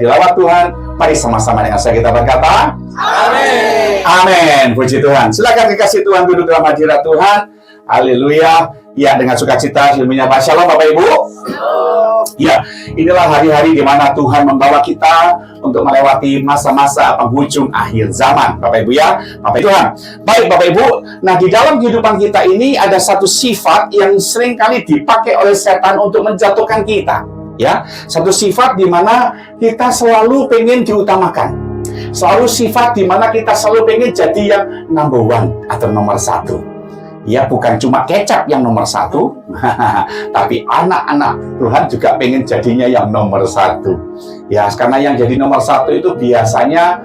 dilawat Tuhan. Mari sama-sama dengan saya kita berkata, amin. Amin. Puji Tuhan. Silakan kekasih Tuhan duduk dalam hadirat Tuhan. Haleluya. Ya, dengan sukacita menyapa shalom Bapak Ibu. Ya, inilah hari-hari di mana Tuhan membawa kita untuk melewati masa-masa penghujung akhir zaman, Bapak Ibu ya. Bapak Tuhan. Baik Bapak Ibu, nah di dalam kehidupan kita ini ada satu sifat yang seringkali dipakai oleh setan untuk menjatuhkan kita. Ya, satu sifat di mana kita selalu pengen diutamakan. Selalu sifat di mana kita selalu pengen jadi yang number one atau nomor satu. Ya, bukan cuma kecap yang nomor satu, tapi anak-anak Tuhan juga pengen jadinya yang nomor satu. Ya, karena yang jadi nomor satu itu biasanya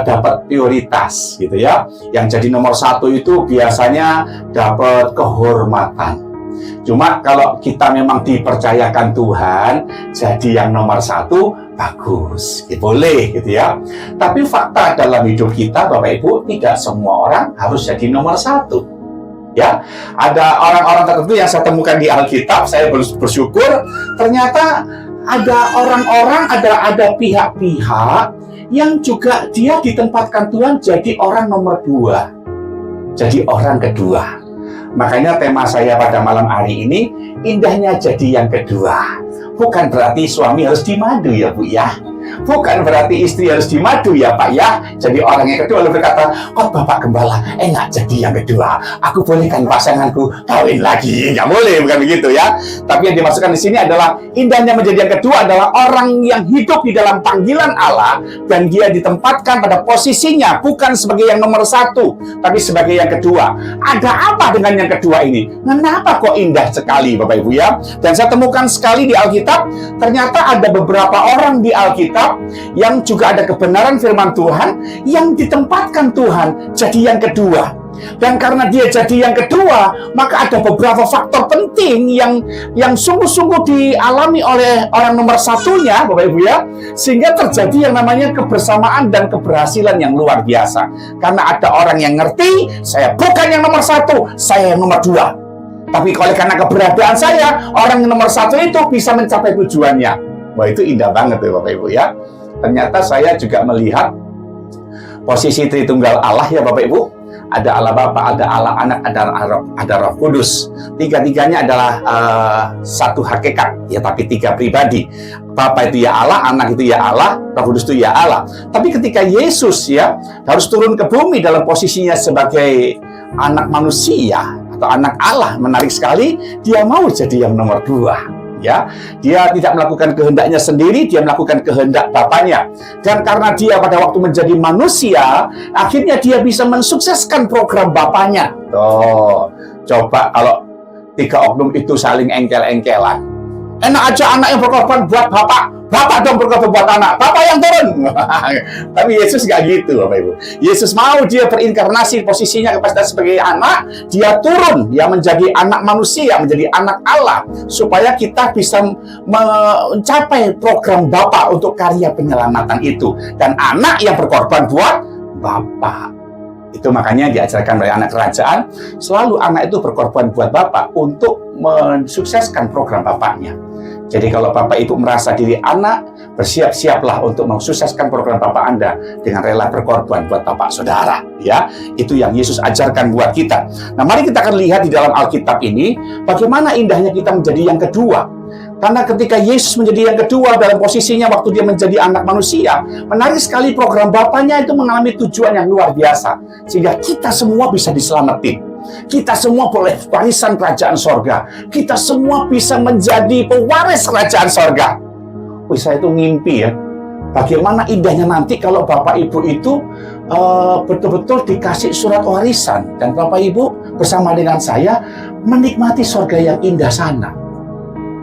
dapat prioritas, gitu ya. Yang jadi nomor satu itu biasanya dapat kehormatan. Cuma kalau kita memang dipercayakan Tuhan jadi yang nomor satu, bagus, ya, boleh, gitu ya. Tapi fakta dalam hidup kita, Bapak Ibu, tidak semua orang harus jadi nomor satu. Ya, ada orang-orang tertentu yang saya temukan di Alkitab, saya bersyukur ternyata ada orang-orang, ada pihak-pihak yang juga dia ditempatkan Tuhan jadi orang nomor dua, jadi orang kedua. Makanya tema saya pada malam hari ini, indahnya jadi yang kedua. Bukan berarti suami harus dimadu ya Bu ya. Bukan berarti istri harus dimadu ya Pak ya. Jadi orang yang kedua lalu berkata, kok Bapak Gembala enak jadi yang kedua. Aku bolehkan pasanganku kawin lagi. Nggak boleh, bukan begitu ya. Tapi yang dimasukkan di sini adalah indahnya menjadi yang kedua adalah orang yang hidup di dalam panggilan Allah dan dia ditempatkan pada posisinya bukan sebagai yang nomor satu, tapi sebagai yang kedua. Ada apa dengan yang kedua ini? Kenapa kok indah sekali Bapak Ibu ya? Dan saya temukan sekali di Alkitab, ternyata ada beberapa orang di Alkitab yang juga ada kebenaran firman Tuhan yang ditempatkan Tuhan jadi yang kedua. Dan karena dia jadi yang kedua, maka ada beberapa faktor penting yang sungguh-sungguh dialami oleh orang nomor satunya, Bapak Ibu ya, sehingga terjadi yang namanya kebersamaan dan keberhasilan yang luar biasa. Karena ada orang yang ngerti, saya bukan yang nomor satu, saya yang nomor dua. Tapi oleh karena keberadaan saya, orang yang nomor satu itu bisa mencapai tujuannya. Wah, itu indah banget ya Bapak Ibu ya. Ternyata saya juga melihat posisi Tritunggal Allah ya Bapak Ibu. Ada Allah Bapa, ada Allah Anak, ada Roh Kudus. Tiga-tiganya adalah satu hakikat ya, tapi tiga pribadi. Bapa itu ya Allah, Anak itu ya Allah, Roh Kudus itu ya Allah. Tapi ketika Yesus ya harus turun ke bumi dalam posisinya sebagai anak manusia atau anak Allah, menarik sekali, dia mau jadi yang nomor dua. Ya, dia tidak melakukan kehendaknya sendiri, dia melakukan kehendak Bapaknya. Dan karena dia pada waktu menjadi manusia, akhirnya dia bisa mensukseskan program Bapaknya. Tuh, coba kalau tiga oknum itu saling engkel-engkelan. Enak aja anak yang berkorban buat Bapak dong berkorban buat anak, Bapak yang turun. Tapi Yesus nggak gitu, Bapak Ibu. Yesus mau dia berinkarnasi posisinya kepada sebagai anak, dia turun, dia menjadi anak manusia, menjadi anak Allah, supaya kita bisa mencapai program Bapa untuk karya penyelamatan itu. Dan anak yang berkorban buat Bapak. Itu makanya diajarkan oleh anak kerajaan, selalu anak itu berkorban buat Bapak untuk mensukseskan program Bapaknya. Jadi kalau Bapak Ibu merasa diri anak, bersiap-siaplah untuk mensukseskan program Bapak Anda dengan rela berkorban buat Bapak Saudara. Ya, itu yang Yesus ajarkan buat kita. Nah, mari kita akan lihat di dalam Alkitab ini bagaimana indahnya kita menjadi yang kedua. Karena ketika Yesus menjadi yang kedua dalam posisinya waktu dia menjadi anak manusia, menarik sekali program Bapaknya itu mengalami tujuan yang luar biasa. Sehingga kita semua bisa diselamatin. Kita semua boleh warisan kerajaan sorga. Kita semua bisa menjadi pewaris kerajaan sorga. Wih, saya itu ngimpi ya. Bagaimana indahnya nanti kalau Bapak Ibu itu betul-betul dikasih surat warisan. Dan Bapak Ibu bersama dengan saya menikmati sorga yang indah sana.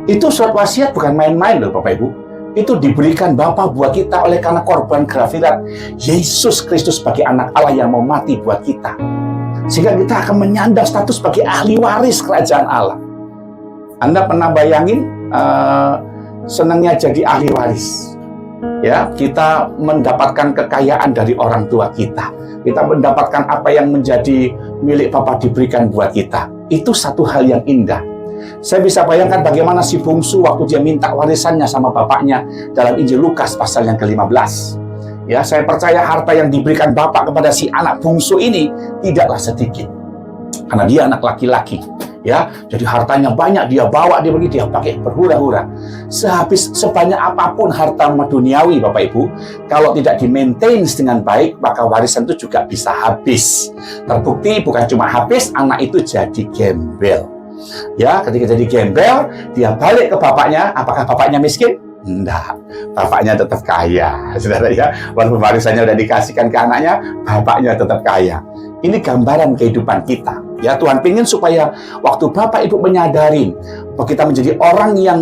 Itu surat wasiat bukan main-main loh Bapak Ibu. Itu diberikan Bapa buat kita oleh karena korban grafirat Yesus Kristus sebagai anak Allah yang mau mati buat kita. Sehingga kita akan menyandang status sebagai ahli waris kerajaan Allah. Anda pernah bayangin senangnya jadi ahli waris? Ya, kita mendapatkan kekayaan dari orang tua kita. Kita mendapatkan apa yang menjadi milik Bapa diberikan buat kita. Itu satu hal yang indah. Saya bisa bayangkan bagaimana si bungsu waktu dia minta warisannya sama bapaknya dalam Injil Lukas pasal yang ke-15. Ya, saya percaya harta yang diberikan bapak kepada si anak bungsu ini tidaklah sedikit. Karena dia anak laki-laki. Ya, jadi hartanya banyak, dia bawa, dia pergi, dia pakai berhura-hura. Sebanyak apapun harta duniawi, Bapak Ibu, kalau tidak di-maintain dengan baik, maka warisan itu juga bisa habis. Terbukti bukan cuma habis, anak itu jadi gembel. Ya, ketika jadi gembel, dia balik ke bapaknya. Apakah bapaknya miskin? Enggak, bapaknya tetap kaya, saudara ya. Walaupun warisannya udah dikasihkan ke anaknya, bapaknya tetap kaya. Ini gambaran kehidupan kita. Ya, Tuhan ingin supaya waktu Bapak Ibu menyadari bahwa kita menjadi orang yang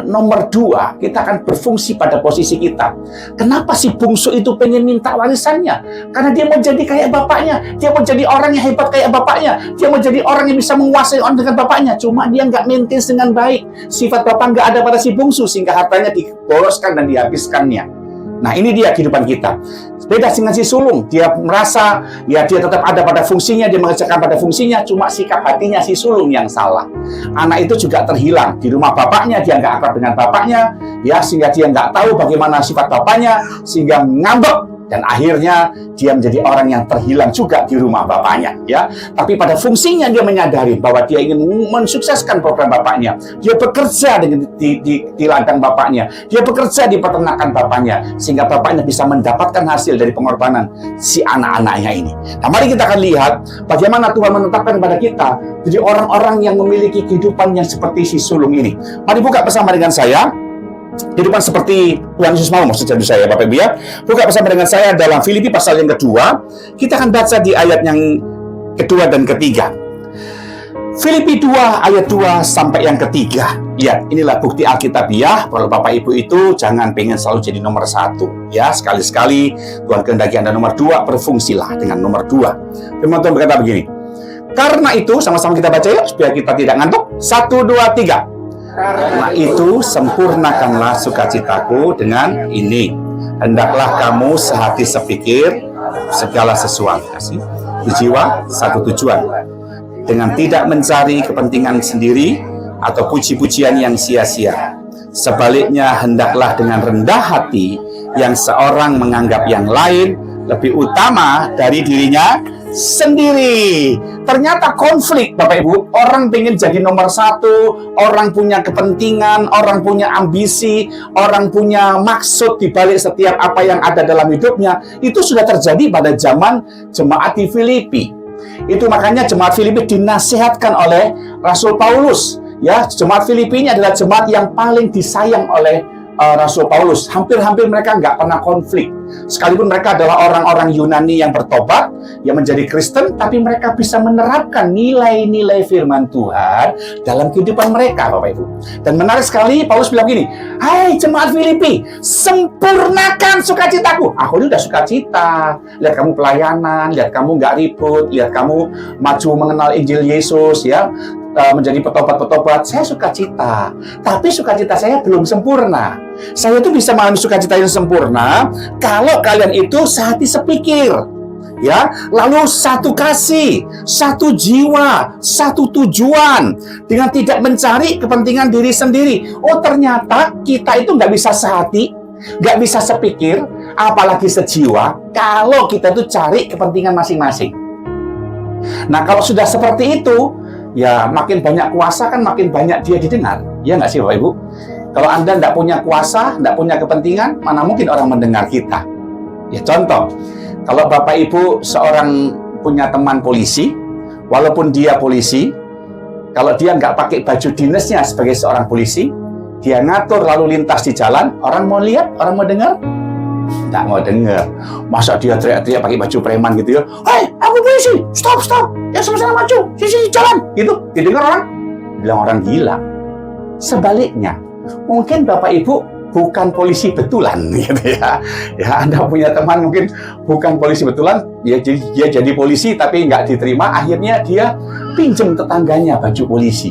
nomor 2, kita akan berfungsi pada posisi kita. Kenapa si bungsu itu pengen minta warisannya? Karena dia mau jadi kayak bapaknya. Dia mau jadi orang yang hebat kayak bapaknya. Dia mau jadi orang yang bisa menguasai orang dengan bapaknya. Cuma dia nggak maintain dengan baik. Sifat bapak nggak ada pada si bungsu, sehingga hartanya diboroskan dan dihabiskannya. Nah, ini dia kehidupan kita. Beda dengan si sulung. Dia merasa, dia tetap ada pada fungsinya, dia mengerjakan pada fungsinya, cuma sikap hatinya si sulung yang salah. Anak itu juga terhilang. Di rumah bapaknya, dia nggak akrab dengan bapaknya, ya, sehingga dia nggak tahu bagaimana sifat bapaknya, sehingga ngambek. Dan akhirnya dia menjadi orang yang terhilang juga di rumah bapaknya, ya. Tapi pada fungsinya dia menyadari bahwa dia ingin mensukseskan program bapaknya. Dia bekerja di ladang bapaknya. Dia bekerja di peternakan bapaknya, sehingga bapaknya bisa mendapatkan hasil dari pengorbanan si anak-anaknya ini. Nah, mari kita akan lihat bagaimana Tuhan menetapkan kepada kita jadi orang-orang yang memiliki kehidupan yang seperti si sulung ini. Mari buka bersama dengan saya. Kehidupan seperti Tuhan Yesus mau, maksud saya, Bapak Ibu ya. Buka bersama dengan saya dalam Filipi pasal yang kedua. Kita akan baca di ayat yang kedua dan ketiga. Filipi 2 ayat 2 sampai yang ketiga. Lihat, inilah bukti Alkitabiah kalau Bapak Ibu itu jangan pengen selalu jadi nomor 1. Ya, sekali-sekali Tuhan kehendaki Anda nomor 2, berfungsilah dengan nomor 2. Firman Tuhan berkata begini. Karena itu, sama-sama kita baca ya, supaya kita tidak ngantuk. 1, 2, 3. Karena itu sempurnakanlah sukacitaku dengan ini. Hendaklah kamu sehati sepikir, segala sesuatu jiwa, satu tujuan, dengan tidak mencari kepentingan sendiri atau puji-pujian yang sia-sia. Sebaliknya hendaklah dengan rendah hati yang seorang menganggap yang lain lebih utama dari dirinya sendiri. Ternyata konflik, Bapak Ibu. Orang pengen jadi nomor 1, orang punya kepentingan, orang punya ambisi, orang punya maksud di balik setiap apa yang ada dalam hidupnya. Itu sudah terjadi pada zaman jemaat di Filipi. Itu makanya jemaat Filipi dinasihatkan oleh Rasul Paulus. Ya, jemaat Filipi ini adalah jemaat yang paling disayang oleh Rasul Paulus. Hampir-hampir mereka nggak pernah konflik. Sekalipun mereka adalah orang-orang Yunani yang bertobat, yang menjadi Kristen, tapi mereka bisa menerapkan nilai-nilai firman Tuhan dalam kehidupan mereka, Bapak Ibu. Dan menarik sekali, Paulus bilang gini, hai jemaat Filipi, sempurnakan sukacitaku. Aku ini udah sukacita. Lihat kamu pelayanan, lihat kamu nggak ribut, lihat kamu maju mengenal Injil Yesus, ya. Menjadi petobat-petobat, saya sukacita. Tapi sukacita saya belum sempurna. Saya itu bisa mengalami sukacita yang sempurna kalau kalian itu sehati sepikir, ya, lalu satu kasih, satu jiwa, satu tujuan, dengan tidak mencari kepentingan diri sendiri. Oh, ternyata kita itu nggak bisa sehati, nggak bisa sepikir, apalagi sejiwa kalau kita itu cari kepentingan masing-masing. Nah, kalau sudah seperti itu, ya makin banyak kuasa kan makin banyak dia didengar. Ya nggak sih Bapak Ibu? Kalau Anda nggak punya kuasa, nggak punya kepentingan, mana mungkin orang mendengar kita? Ya contoh, kalau Bapak Ibu seorang punya teman polisi, walaupun dia polisi, kalau dia nggak pakai baju dinasnya sebagai seorang polisi, dia ngatur lalu lintas di jalan, orang mau lihat, orang mau dengar? Nggak mau dengar. Masa dia teriak-teriak pakai baju preman gitu ya, "Hei, aku polisi, stop, ya sama-sama maju, sisi jalan," gitu. Didengar orang, bilang orang gila. Sebaliknya, mungkin Bapak Ibu bukan polisi betulan, gitu ya. Ya, Anda punya teman mungkin bukan polisi betulan, dia jadi polisi tapi nggak diterima, akhirnya dia pinjam tetangganya baju polisi.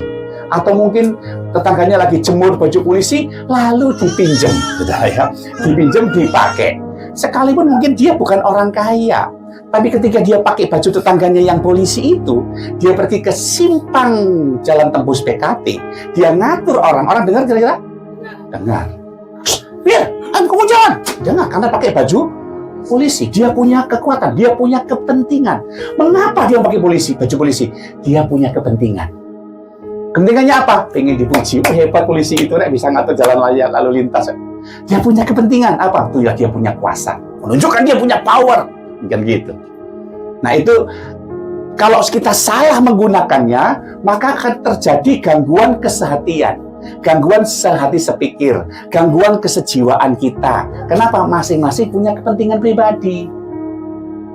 Atau mungkin tetangganya lagi jemur baju polisi, lalu dipinjam, gitu ya. Dipinjam, dipakai. Sekalipun mungkin dia bukan orang kaya, Tapi ketika dia pakai baju tetangganya yang polisi itu, dia pergi ke simpang jalan tembus PKT, dia ngatur orang dengar kira-kira? Dengar. Ya, kamu jangan. Jangan, karena pakai baju polisi. Dia punya kekuatan, dia punya kepentingan. Mengapa dia pakai baju polisi? Dia punya kepentingan. Kepentingannya apa? Pengen dipuji. Oh, hebat polisi itu, bisa ngatur jalan lalu lintas. Dia punya kepentingan apa? Tuh ya, dia punya kuasa. Menunjukkan dia punya power. Kan gitu. Nah, itu kalau kita salah menggunakannya, maka akan terjadi gangguan kesehatian, gangguan sehati sepikir, gangguan kesejiwaan kita. Kenapa? Masing-masing punya kepentingan pribadi.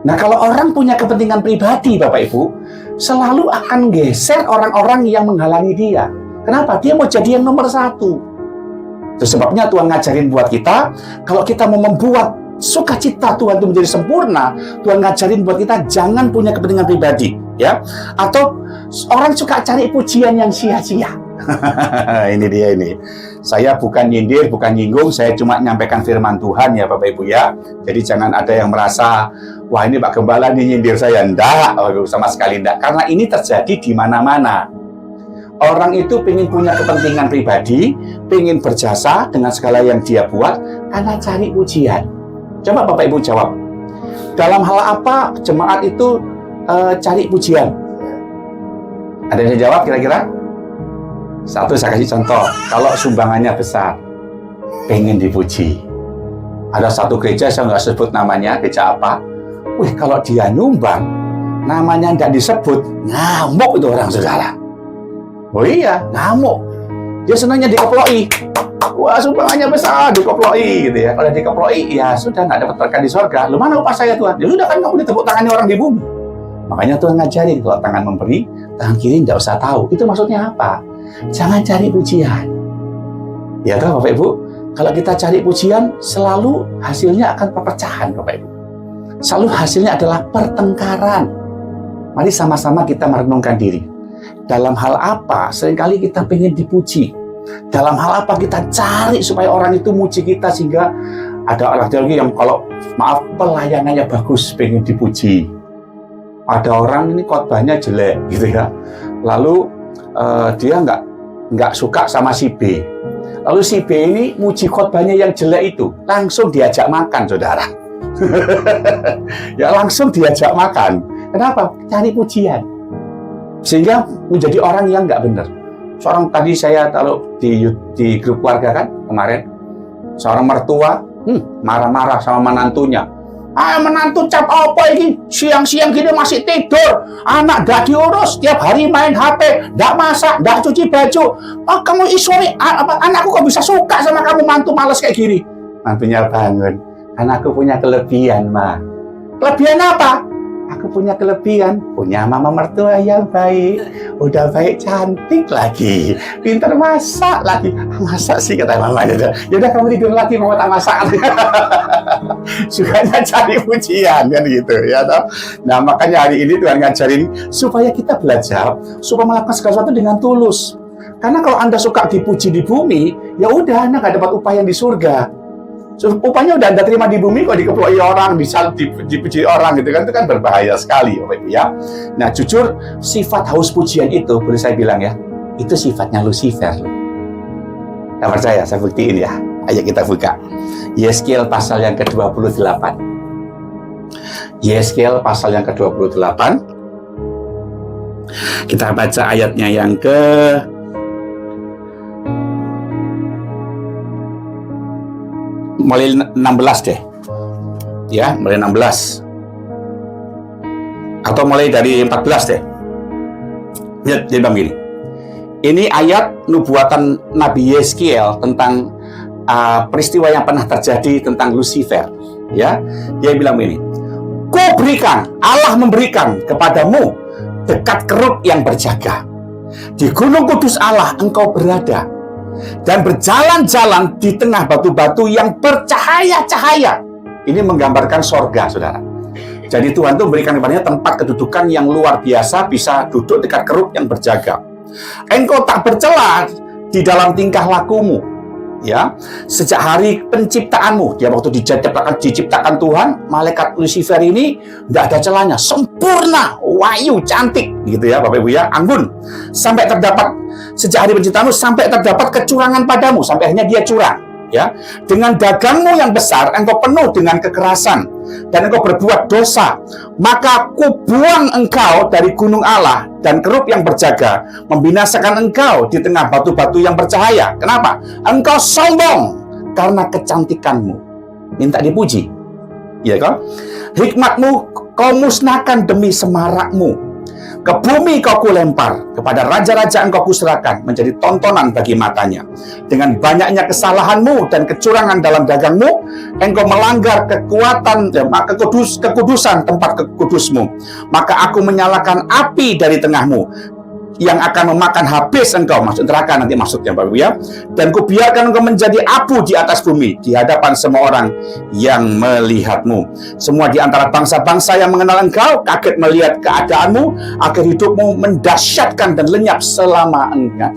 Nah, kalau orang punya kepentingan pribadi, Bapak Ibu, selalu akan geser orang-orang yang menghalangi dia. Kenapa? Dia mau jadi yang nomor satu. Itu sebabnya Tuhan ngajarin buat kita, kalau kita mau membuat sukacita Tuhan itu menjadi sempurna, Tuhan ngajarin buat kita jangan punya kepentingan pribadi, ya. Atau orang suka cari pujian yang sia-sia. Ini dia ini. Saya bukan nyindir, bukan nyinggung, saya cuma nyampaikan firman Tuhan ya Bapak Ibu ya. Jadi jangan ada yang merasa, wah ini Pak Gembala ini nyindir saya. Enggak, sama sekali enggak. Karena ini terjadi di mana-mana. Orang itu pengen punya kepentingan pribadi, pengen berjasa dengan segala yang dia buat, karena cari pujian. Coba Bapak Ibu jawab. Dalam hal apa jemaat itu cari pujian? Ada yang jawab kira-kira? Satu saya kasih contoh. Kalau sumbangannya besar, pengen dipuji. Ada satu gereja, saya nggak sebut namanya, gereja apa. Wih, kalau dia nyumbang, namanya nggak disebut, ngamuk itu orang saudara. Oh iya, ngamuk. Dia senangnya dikeploi. Wah, sumbangannya besar, dikeploi gitu ya. Kalau dikeploi, ya sudah nggak dapat berkat di sorga. Lu mana upah saya Tuhan? Ya sudah kan kamu ditepuk tangannya orang di bumi. Makanya Tuhan ngajarin kalau tangan memberi, tangan kiri nggak usah tahu. Itu maksudnya apa? Jangan cari pujian. Ya toh Bapak Ibu, kalau kita cari pujian, selalu hasilnya akan perpecahan Bapak Ibu. Selalu hasilnya adalah pertengkaran. Mari sama-sama kita merenungkan diri. Dalam hal apa seringkali kita pengen dipuji? Dalam hal apa kita cari supaya orang itu muji kita, sehingga ada orang lagi yang kalau maaf pelayanannya bagus pengen dipuji. Ada orang ini khotbahnya jelek gitu ya. Lalu dia nggak suka sama si B. Lalu si B ini muji khotbahnya yang jelek itu, langsung diajak makan, saudara. Ya langsung diajak makan. Kenapa? Cari pujian. Sehingga menjadi orang yang nggak benar. Seorang tadi saya taruh di grup keluarga kan kemarin, seorang mertua marah-marah sama menantunya. Menantu cap apa ini? Siang-siang gini masih tidur. Anak gak diurus, tiap hari main HP, gak masak, gak cuci baju. Oh, kamu isori, anakku kok bisa suka sama kamu, mantu males kayak gini? Mantunya bangun. Anakku punya kelebihan, Ma. Kelebihan apa? Aku punya kelebihan, punya mama mertua yang baik, udah baik cantik lagi, pintar masak lagi. Masak sih kata mamanya. Yaudah kamu tidur lagi, mama tak masak. Sukanya cari pujian kan gitu ya toh. Nah makanya hari ini Tuhan ngajarin supaya kita belajar, supaya melakukan segala sesuatu dengan tulus. Karena kalau Anda suka dipuji di bumi, ya udah Anda nggak dapat upah yang di surga. Upahnya udah Anda terima di bumi, kok dikeploi orang, dipuji orang gitu kan, itu kan berbahaya sekali Bapak Ibu ya. Nah jujur, sifat haus pujian itu boleh saya bilang ya, itu sifatnya Lucifer. Nggak percaya, saya buktiin ya. Ayo kita buka Yeskiel pasal yang ke-28. Yeskiel pasal yang ke-28. Kita baca ayatnya yang ke mulai 16 deh. Ya, mulai 16. Atau mulai dari 14 deh. Lihat, jadi begini. Ini ayat nubuatan Nabi Yeskiel tentang peristiwa yang pernah terjadi tentang Lucifer. Ya, dia bilang begini. Allah memberikan kepadamu dekat keruk yang berjaga. Di gunung kudus Allah engkau berada, dan berjalan-jalan di tengah batu-batu yang bercahaya-cahaya. Ini menggambarkan sorga, saudara. Jadi Tuhan itu memberikan kepadanya tempat kedudukan yang luar biasa, bisa duduk dekat keruk yang berjaga. Engkau tak bercela di dalam tingkah lakumu. Ya, sejak hari penciptaanmu, dia waktu diciptakan Tuhan, malaikat Lucifer ini nggak ada celahnya, sempurna, wahyu, cantik, gitu ya, Bapak Ibu ya, anggun. Sampai terdapat sejak hari penciptaanmu sampai terdapat kecurangan padamu, sampai akhirnya dia curang. Ya, dengan dagangmu yang besar, engkau penuh dengan kekerasan dan engkau berbuat dosa. Maka kubuang engkau dari gunung Allah dan kerub yang berjaga, membinasakan engkau di tengah batu-batu yang bercahaya. Kenapa? Engkau sombong karena kecantikanmu. Minta dipuji. Ya kan? Hikmatmu kau musnahkan demi semarakmu. Ke bumi kau kulempar, kepada raja-raja engkau kuserahkan, menjadi tontonan bagi matanya. Dengan banyaknya kesalahanmu dan kecurangan dalam dagangmu, engkau melanggar kekudusan tempat kudusmu. Maka aku menyalakan api dari tengahmu, yang akan memakan habis engkau, masuk neraka nanti maksudnya, Bapak Ibu ya. Dan kubiarkan engkau menjadi abu di atas bumi, di hadapan semua orang yang melihatmu. Semua di antara bangsa-bangsa yang mengenal engkau kaget melihat keadaanmu, akhir hidupmu mendahsyatkan dan lenyap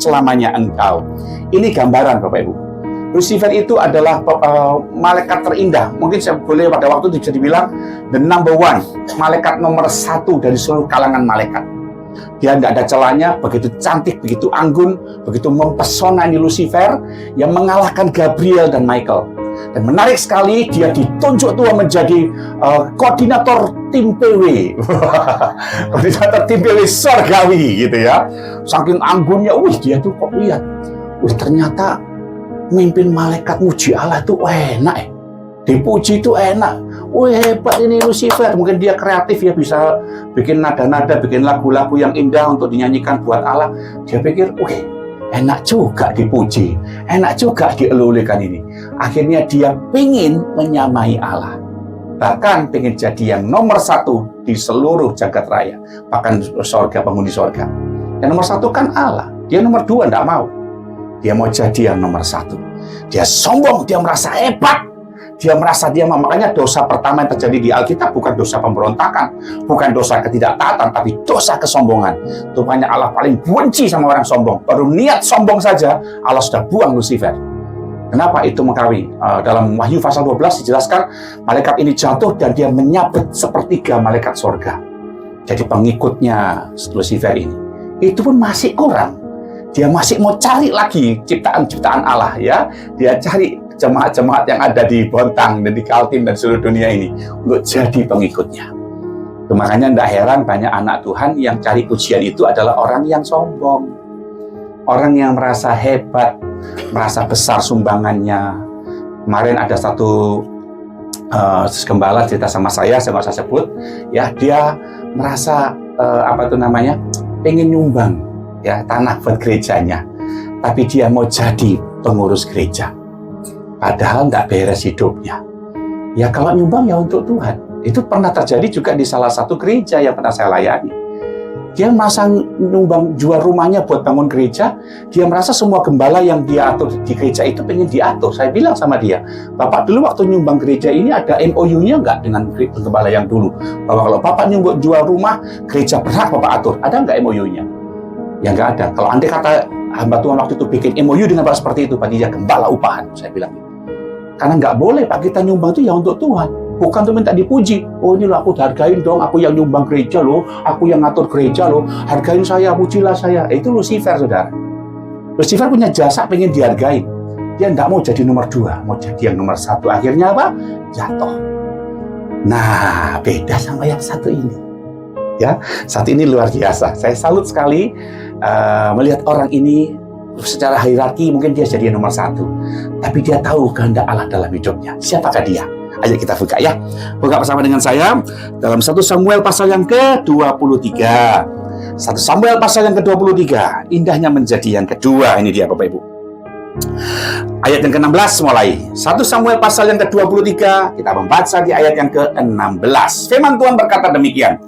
selamanya engkau. Ini gambaran, Bapak Ibu. Lucifer itu adalah malaikat terindah. Mungkin saya boleh pada waktu itu bisa dibilang the number one, malaikat nomor 1 dari seluruh kalangan malaikat. Dia nggak ada celahnya, begitu cantik, begitu anggun, begitu mempesona ini Lucifer, yang mengalahkan Gabriel dan Michael. Dan menarik sekali, dia ditunjuk Tuhan menjadi koordinator tim PW. Koordinator tim PW sorgawi gitu ya. Saking anggunnya, dia tuh kok lihat, ternyata mimpin malaikat muji Allah itu enak ya. Dipuji itu enak. Hebat ini Lucifer. Mungkin dia kreatif ya, bisa bikin nada-nada, bikin lagu-lagu yang indah untuk dinyanyikan buat Allah. Dia pikir, enak juga dipuji, enak juga dielulukan ini. Akhirnya dia ingin menyamai Allah. Bahkan ingin jadi yang nomor 1 di seluruh jagat raya. Bahkan sorga, penghuni sorga. Yang nomor 1 kan Allah. Dia nomor 2 enggak mau. Dia mau jadi yang nomor 1. Dia sombong, dia merasa hebat. Dia merasa makanya dosa pertama yang terjadi di Alkitab bukan dosa pemberontakan, bukan dosa ketidaktaatan, tapi dosa kesombongan. Rupanya Allah paling benci sama orang sombong. Baru niat sombong saja, Allah sudah buang Lucifer. Kenapa itu mengkawi? Dalam Wahyu pasal 12 dijelaskan, malaikat ini jatuh dan dia menyabet sepertiga malaikat sorga. Jadi pengikutnya Lucifer ini, itu pun masih kurang. Dia masih mau cari lagi ciptaan-ciptaan Allah ya. Dia cari jemaat-jemaat yang ada di Bontang dan di Kaltim dan seluruh dunia ini untuk jadi pengikutnya. Makanya tidak heran banyak anak Tuhan yang cari pujian itu adalah orang yang sombong, orang yang merasa hebat, merasa besar sumbangannya. Kemarin ada satu gembala cerita sama saya nggak usah sebut, ya, dia merasa pengen nyumbang ya tanah buat gerejanya, tapi dia mau jadi pengurus gereja. Padahal nggak beres hidupnya. Ya kalau nyumbang ya untuk Tuhan. Itu pernah terjadi juga di salah satu gereja yang pernah saya layani. Dia merasa nyumbang, jual rumahnya buat bangun gereja. Dia merasa semua gembala yang dia atur di gereja itu pengen diatur. Saya bilang sama dia, Bapak dulu waktu nyumbang gereja ini ada MOU-nya nggak dengan gembala yang dulu? Bahwa kalau Bapak nyumbang jual rumah, gereja berhak Bapak atur. Ada nggak MOU-nya? Ya nggak ada. Kalau andai kata hamba Tuhan waktu itu bikin MOU dengan Bapak seperti itu, berarti dia gembala upahan. Saya bilang gitu. Karena nggak boleh Pak, kita nyumbang itu ya untuk Tuhan, bukan untuk minta dipuji. Ini loh aku hargain dong, aku yang nyumbang gereja loh, aku yang ngatur gereja loh, hargain saya, pujilah saya. Itu Lucifer, saudara. Lucifer punya jasa pengen dihargain. Dia nggak mau jadi nomor 2, mau jadi yang nomor 1. Akhirnya apa? Jatuh. Nah, beda sama yang satu ini. Ya, satu ini luar biasa. Saya salut sekali melihat orang ini. Secara hierarki mungkin dia jadi nomor 1, tapi dia tahu kehendak Allah dalam hidupnya. Siapakah dia? Ayo kita buka ya. Buka bersama dengan saya dalam 1 Samuel pasal yang ke-23. 1 Samuel pasal yang ke-23. Indahnya menjadi yang kedua. Ini dia Bapak Ibu. Ayat yang ke-16 mulai. 1 Samuel pasal yang ke-23. Kita membaca di ayat yang ke-16. Firman Tuhan berkata demikian.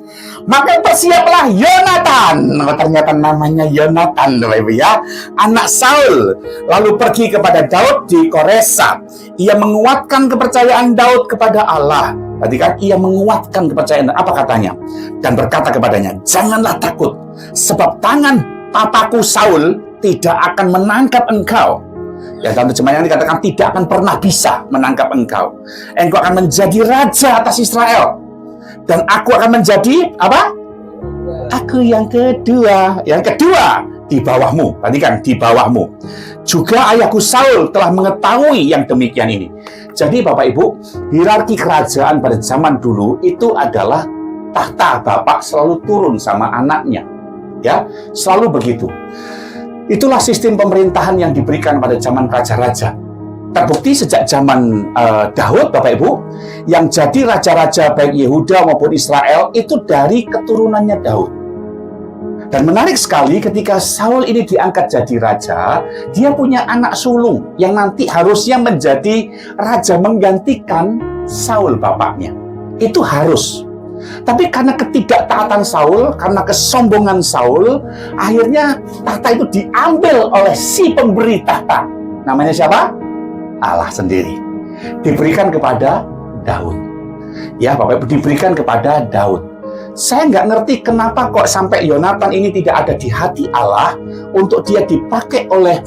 Maka bersiaplah Yonatan. Ternyata namanya Yonatan, Bapak Ibu ya. Anak Saul. Lalu pergi kepada Daud di Koresa. Ia menguatkan kepercayaan Daud kepada Allah. Berarti kan ia menguatkan kepercayaan. Apa katanya? Dan berkata kepadanya, janganlah takut, sebab tangan papaku Saul tidak akan menangkap engkau. Ya, dalam terjemahan yang dikatakan tidak akan pernah bisa menangkap engkau. Engkau akan menjadi raja atas Israel. Dan aku akan menjadi apa? Aku yang kedua. Yang kedua di bawahmu. Perhatikan, di bawahmu. Juga ayahku Saul telah mengetahui yang demikian ini. Jadi Bapak Ibu, hierarki kerajaan pada zaman dulu itu adalah tahta bapak selalu turun sama anaknya. Ya, selalu begitu. Itulah sistem pemerintahan yang diberikan pada zaman raja-raja. Terbukti sejak zaman Daud, Bapak Ibu, yang jadi raja-raja baik Yehuda maupun Israel itu dari keturunannya Daud. Dan menarik sekali ketika Saul ini diangkat jadi raja, dia punya anak sulung yang nanti harusnya menjadi raja menggantikan Saul bapaknya. Itu harus. Tapi karena ketidaktaatan Saul, karena kesombongan Saul, akhirnya tahta itu diambil oleh si pemberi tahta. Namanya siapa? Allah sendiri. Diberikan kepada Daud. Ya, Bapak Ibu, diberikan kepada Daud. Saya nggak ngerti kenapa kok sampai Yonatan ini tidak ada di hati Allah untuk dia dipakai oleh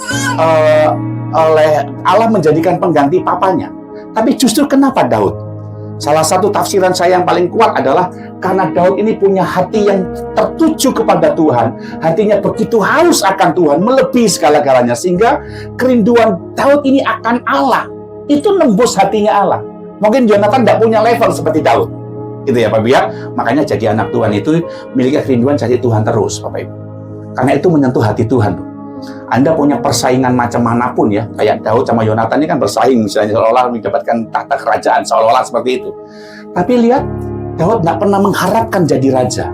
Allah menjadikan pengganti papanya. Tapi justru kenapa Daud? Salah satu tafsiran saya yang paling kuat adalah karena Daud ini punya hati yang tertuju kepada Tuhan. Hatinya begitu haus akan Tuhan, melebihi segala-galanya. Sehingga kerinduan Daud ini akan Allah, itu nembus hatinya Allah. Mungkin Yonatan tidak punya level seperti Daud. Gitu ya Pak Ibu ya. Makanya jadi anak Tuhan itu memiliki kerinduan cari Tuhan terus Bapak Ibu. Karena itu menyentuh hati Tuhan. Anda punya persaingan macam manapun ya, kayak Daud sama Yonatan ini kan bersaing, misalnya seolah-olah mendapatkan tahta kerajaan, seolah-olah seperti itu. Tapi lihat, Daud nggak pernah mengharapkan jadi raja.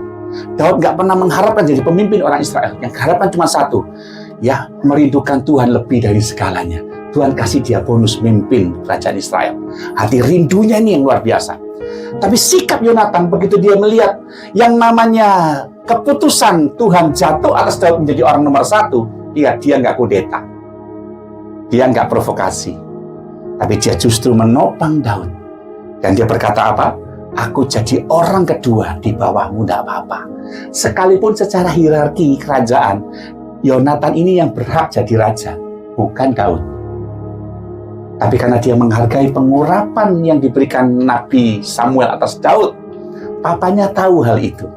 Daud nggak pernah mengharapkan jadi pemimpin orang Israel. Yang harapan cuma satu, ya merindukan Tuhan lebih dari segalanya. Tuhan kasih dia bonus memimpin kerajaan Israel. Hati rindunya ini yang luar biasa. Tapi sikap Yonatan begitu dia melihat yang namanya keputusan Tuhan jatuh atas Daud menjadi orang nomor satu, dia nggak kudeta, dia nggak provokasi, tapi dia justru menopang Daud. Dan dia berkata apa? Aku jadi orang kedua di bawahmu, tidak apa-apa. Sekalipun secara hierarki kerajaan, Yonatan ini yang berhak jadi raja, bukan Daud. Tapi karena dia menghargai pengurapan yang diberikan Nabi Samuel atas Daud, papanya tahu hal itu.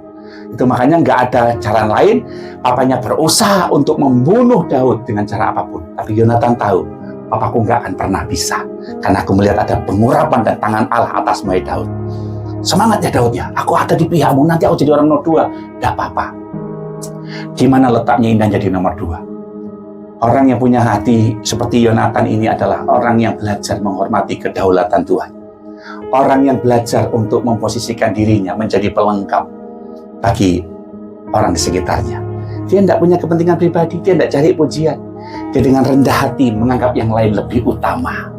Itu makanya nggak ada cara lain, papanya berusaha untuk membunuh Daud dengan cara apapun. Tapi Yonatan tahu, papaku nggak akan pernah bisa. Karena aku melihat ada pengurapan dan tangan Allah atas Daud. Semangat ya Daud ya, aku ada di pihakmu, nanti aku jadi orang nomor dua. Nggak apa-apa. Di mana letaknya Indah jadi nomor dua? Orang yang punya hati seperti Yonatan ini adalah orang yang belajar menghormati kedaulatan Tuhan. Orang yang belajar untuk memposisikan dirinya menjadi pelengkap bagi orang di sekitarnya. Dia tidak punya kepentingan pribadi, dia tidak cari pujian. Dia dengan rendah hati menganggap yang lain lebih utama.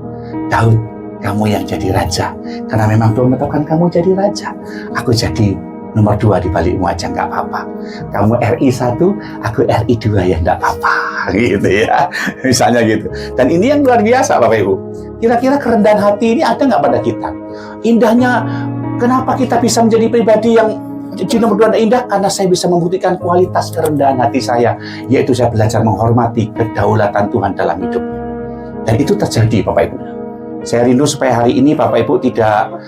Daud, kamu yang jadi raja. Karena memang Tuhan menetapkan kamu jadi raja. Aku jadi nomor 2 di balikmu aja nggak apa-apa. Kamu RI 1, aku RI 2 ya nggak apa-apa. Gitu ya. Misalnya gitu. Dan ini yang luar biasa Bapak Ibu. Kira-kira kerendahan hati ini ada nggak pada kita? Indahnya, kenapa kita bisa menjadi pribadi yang di nomor 2 indah? Karena saya bisa membuktikan kualitas kerendahan hati saya, yaitu saya belajar menghormati kedaulatan Tuhan dalam hidupnya. Dan itu terjadi Bapak Ibu. Saya rindu supaya hari ini Bapak Ibu tidak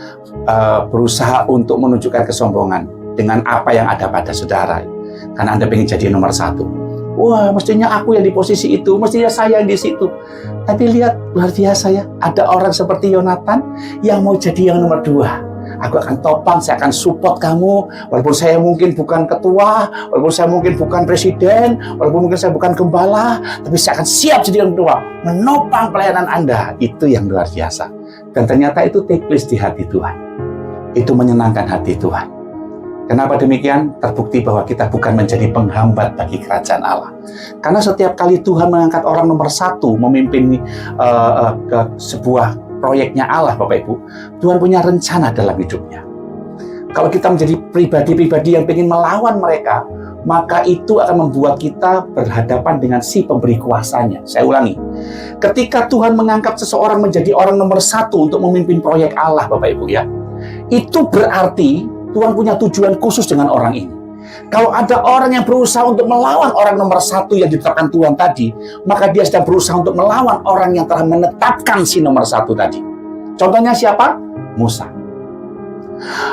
berusaha untuk menunjukkan kesombongan dengan apa yang ada pada saudara. Karena Anda ingin jadi nomor 1. Wah, mestinya aku yang di posisi itu, mestinya saya yang di situ. Tapi lihat, luar biasa ya, ada orang seperti Yonatan yang mau jadi yang nomor 2. Aku akan topang, saya akan support kamu, walaupun saya mungkin bukan ketua, walaupun saya mungkin bukan presiden, walaupun mungkin saya bukan gembala, tapi saya akan siap jadi yang kedua, menopang pelayanan Anda. Itu yang luar biasa. Dan ternyata itu take place di hati Tuhan. Itu menyenangkan hati Tuhan. Kenapa demikian? Terbukti bahwa kita bukan menjadi penghambat bagi kerajaan Allah. Karena setiap kali Tuhan mengangkat orang nomor 1 memimpin ke sebuah proyeknya Allah, Bapak Ibu, Tuhan punya rencana dalam hidupnya. Kalau kita menjadi pribadi-pribadi yang ingin melawan mereka, maka itu akan membuat kita berhadapan dengan si pemberi kuasanya. Saya ulangi, ketika Tuhan mengangkat seseorang menjadi orang nomor 1 untuk memimpin proyek Allah, Bapak Ibu ya, itu berarti Tuhan punya tujuan khusus dengan orang ini. Kalau ada orang yang berusaha untuk melawan orang nomor satu yang ditetapkan Tuhan tadi, maka dia sedang berusaha untuk melawan orang yang telah menetapkan si nomor satu tadi. Contohnya siapa? Musa.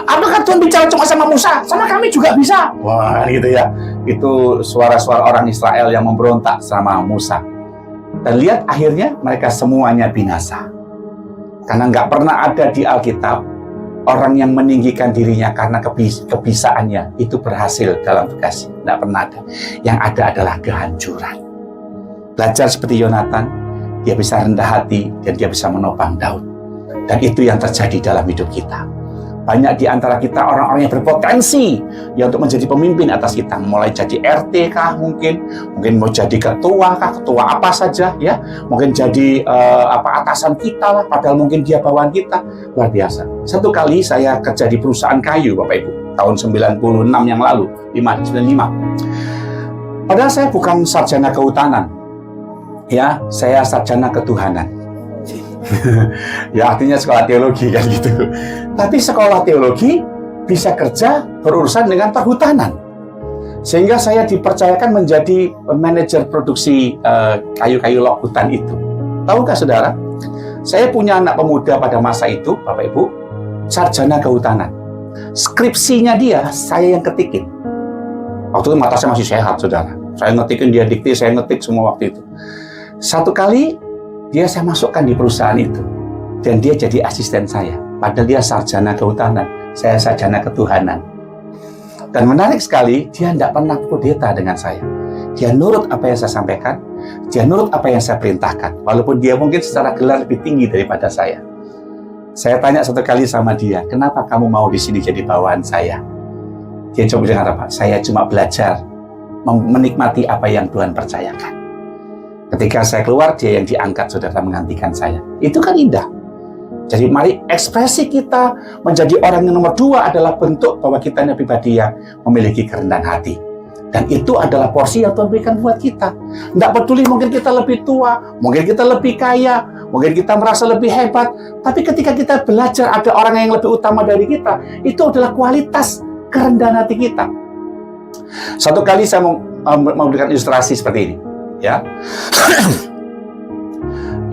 Apakah Tuhan bicara cuma sama Musa? Sama kami juga bisa. Wah, gitu ya. Itu suara-suara orang Israel yang memberontak sama Musa. Dan lihat akhirnya mereka semuanya binasa. Karena nggak pernah ada di Alkitab orang yang meninggikan dirinya karena kebisaannya itu berhasil dalam tugas. Nggak pernah ada. Yang ada adalah kehancuran. Belajar seperti Yonatan, dia bisa rendah hati dan dia bisa menopang Daud. Dan itu yang terjadi dalam hidup kita. Banyak di antara kita orang-orang yang berpotensi ya untuk menjadi pemimpin atas kita, mulai jadi RT kah mungkin mau jadi ketua kah, ketua apa saja ya, mungkin jadi atasan kita lah, padahal mungkin dia bawaan kita. Luar biasa. Satu kali saya kerja di perusahaan kayu Bapak Ibu, tahun 96 yang lalu, 95. Padahal saya bukan sarjana kehutanan, ya, saya sarjana ketuhanan. Ya artinya sekolah teologi kan gitu. Tapi sekolah teologi bisa kerja berurusan dengan perhutanan. Sehingga saya dipercayakan menjadi manajer produksi kayu-kayu log hutan itu. Tahukah saudara? Saya punya anak pemuda pada masa itu, Bapak Ibu, sarjana kehutanan. Skripsinya dia saya yang ketikin. Waktu itu mata saya masih sehat, saudara. Saya ngetikin, dia dikti, saya ngetik semua waktu itu. Satu kali dia saya masukkan di perusahaan itu, dan dia jadi asisten saya. Padahal dia sarjana kehutanan, saya sarjana ketuhanan. Dan menarik sekali, dia tidak pernah kudeta dengan saya. Dia nurut apa yang saya sampaikan, dia nurut apa yang saya perintahkan, walaupun dia mungkin secara gelar lebih tinggi daripada saya. Saya tanya satu kali sama dia, kenapa kamu mau di sini jadi bawahan saya? Dia coba dengar apa? Saya cuma belajar menikmati apa yang Tuhan percayakan. Ketika saya keluar, dia yang diangkat, saudara, menggantikan saya. Itu kan indah. Jadi mari ekspresi kita menjadi orang yang nomor 2 adalah bentuk bahwa kita ini pribadi yang memiliki kerendahan hati. Dan itu adalah porsi yang Tuhan berikan buat kita. Tidak peduli mungkin kita lebih tua, mungkin kita lebih kaya, mungkin kita merasa lebih hebat. Tapi ketika kita belajar ada orang yang lebih utama dari kita, itu adalah kualitas kerendahan hati kita. Satu kali saya mau memberikan ilustrasi seperti ini. Ya,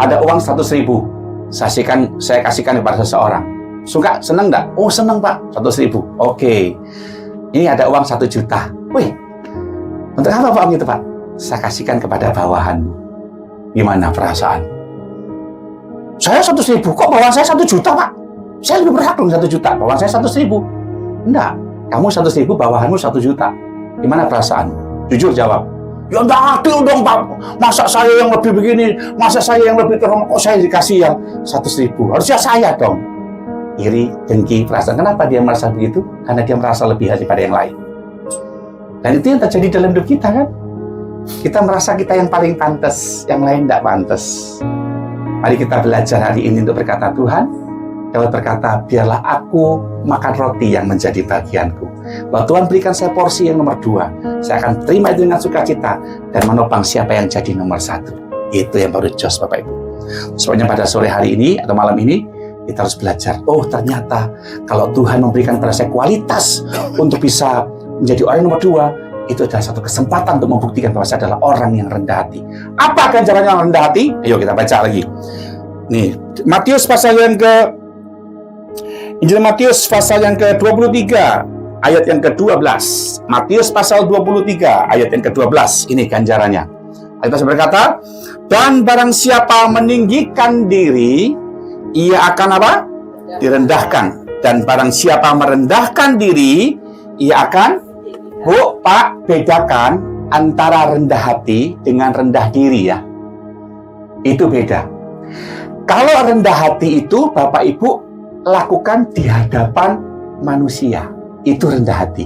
ada uang 100.000, saya kasihkan kepada seseorang. Suka, senang nggak? Oh senang Pak, 100.000. Oke, ini ada uang 1 juta. Wih, untuk apa Pak itu Pak? Saya kasihkan kepada bawahanmu. Gimana perasaan? Saya 100.000, kok bawahan saya 1 juta Pak? Saya lebih berhak dong 1 juta, bawahan saya 100.000. Enggak, kamu 100.000, bawahanmu 1 juta. Gimana perasaan? Jujur jawab. Ya enggak adil dong Pak, masa saya yang lebih begini, masa saya yang lebih terhormat, kok saya dikasih yang 100.000, harusnya saya dong. Iri, dengki, perasaan. Kenapa dia merasa begitu? Karena dia merasa lebih daripada yang lain. Dan itu yang terjadi dalam hidup kita kan. Kita merasa kita yang paling pantas, yang lain tidak pantas. Mari kita belajar hari ini untuk berkata, Tuhan, Daud berkata, biarlah aku makan roti yang menjadi bagianku. Bahwa Tuhan berikan saya porsi yang nomor 2. Saya akan terima itu dengan sukacita dan menopang siapa yang jadi nomor 1. Itu yang baru jos Bapak Ibu. Sebabnya pada sore hari ini atau malam ini, kita harus belajar. Oh ternyata kalau Tuhan memberikan pada saya kualitas untuk bisa menjadi orang nomor 2, itu adalah satu kesempatan untuk membuktikan bahwa saya adalah orang yang rendah hati. Apa ganjaran yang rendah hati? Ayo kita baca lagi. Nih, Matius pasal yang Injil Matius pasal yang ke-23 ayat yang ke-12. Matius pasal 23 ayat yang ke-12. Ini ganjarannya. Ayat berkata, dan barang siapa meninggikan diri, ia akan apa? Direndahkan. Dan barang siapa merendahkan diri, ia akan Pak, bedakan antara rendah hati dengan rendah diri ya. Itu beda. Kalau rendah hati itu Bapak Ibu lakukan di hadapan manusia, itu rendah hati.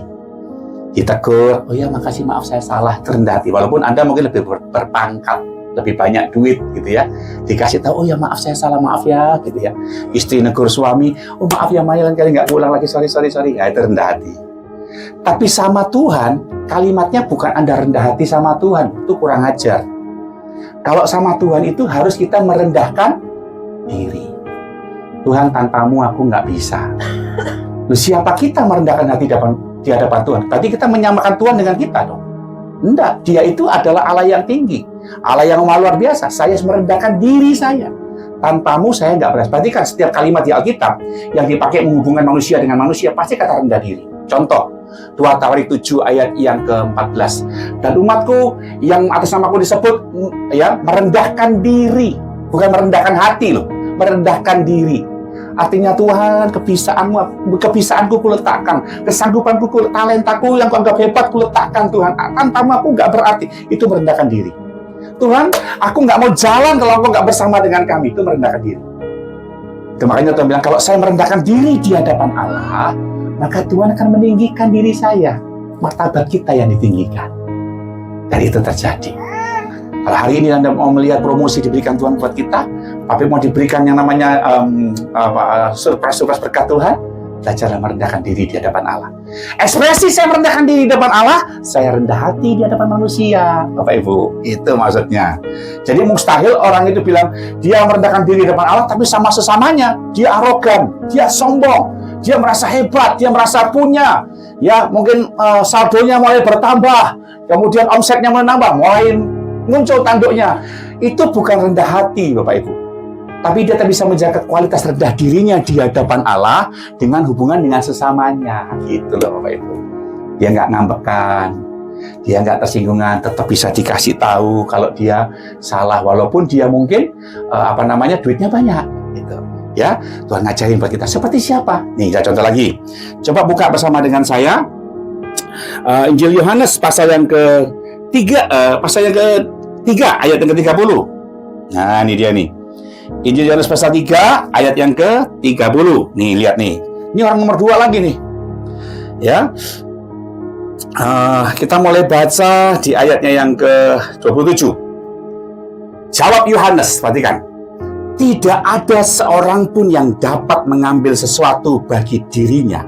Ditegur, oh ya makasih maaf saya salah, rendah hati. Walaupun Anda mungkin lebih berpangkat, lebih banyak duit gitu ya, dikasih tahu, oh ya maaf saya salah, maaf ya gitu ya. Istri negur suami, oh maaf ya Maya lain kali nggak pulang lagi, sorry. Ya itu rendah hati. Tapi sama Tuhan, kalimatnya bukan Anda rendah hati sama Tuhan, itu kurang ajar. Kalau sama Tuhan itu harus kita merendahkan diri. Tuhan, tanpamu aku nggak bisa. Loh, siapa kita merendahkan hati di hadapan Tuhan. Berarti kita menyamakan Tuhan dengan kita dong. Enggak, dia itu adalah Allah yang tinggi, Allah yang luar biasa. Saya merendahkan diri saya. Tanpamu saya nggak beras. Berarti kan setiap kalimat di Alkitab yang dipakai menghubungkan manusia dengan manusia pasti kata rendah diri. Contoh, 2 Tawarik 7 ayat yang ke-14. Dan umatku yang atas namaku disebut ya merendahkan diri, bukan merendahkan hati loh, merendahkan diri. Artinya Tuhan, kebisaanku kuletakkan, kesanggupanku, talentaku yang kuanggap hebat kuletakkan Tuhan. Tanpamu aku nggak berarti. Itu merendahkan diri. Tuhan, aku nggak mau jalan kalau Engkau nggak bersama dengan kami. Itu merendahkan diri. Itu makanya Tuhan bilang, kalau saya merendahkan diri di hadapan Allah, maka Tuhan akan meninggikan diri saya. Martabat kita yang ditinggikan. Dan itu terjadi. Kalau hari ini Anda mau melihat promosi diberikan Tuhan buat kita, tapi mau diberikan yang namanya surprise berkat Tuhan, belajarlah merendahkan diri di hadapan Allah. Ekspresi saya merendahkan diri di hadapan Allah, saya rendah hati di hadapan manusia. Bapak Ibu, itu maksudnya. Jadi mustahil orang itu bilang dia merendahkan diri di hadapan Allah, tapi sama sesamanya dia arogan, dia sombong, dia merasa hebat, dia merasa punya. Ya, mungkin saldonya mulai bertambah, kemudian omsetnya menambah, mulai muncul tanduknya. Itu bukan rendah hati, Bapak Ibu. Tapi dia tak bisa menjaga kualitas rendah dirinya di hadapan Allah dengan hubungan dengan sesamanya. Gitu loh, Bapak Ibu. Dia nggak ngambekan, dia nggak tersinggungan, tetap bisa dikasih tahu kalau dia salah, walaupun dia mungkin duitnya banyak. Gitu. Ya, Tuhan ngajarin buat kita. Seperti siapa? Nih, saya contoh lagi. Coba buka bersama dengan saya Injil Yohanes pasal yang ke-3, ayat yang ke-30. Nah, ini dia nih. Injil Yohanes pasal 3 ayat yang ke-30. Nih, lihat nih. Ini orang nomor 2 lagi nih. Ya. Kita mulai baca di ayatnya yang ke-27. Jawab Yohanes, perhatikan. Tidak ada seorang pun yang dapat mengambil sesuatu bagi dirinya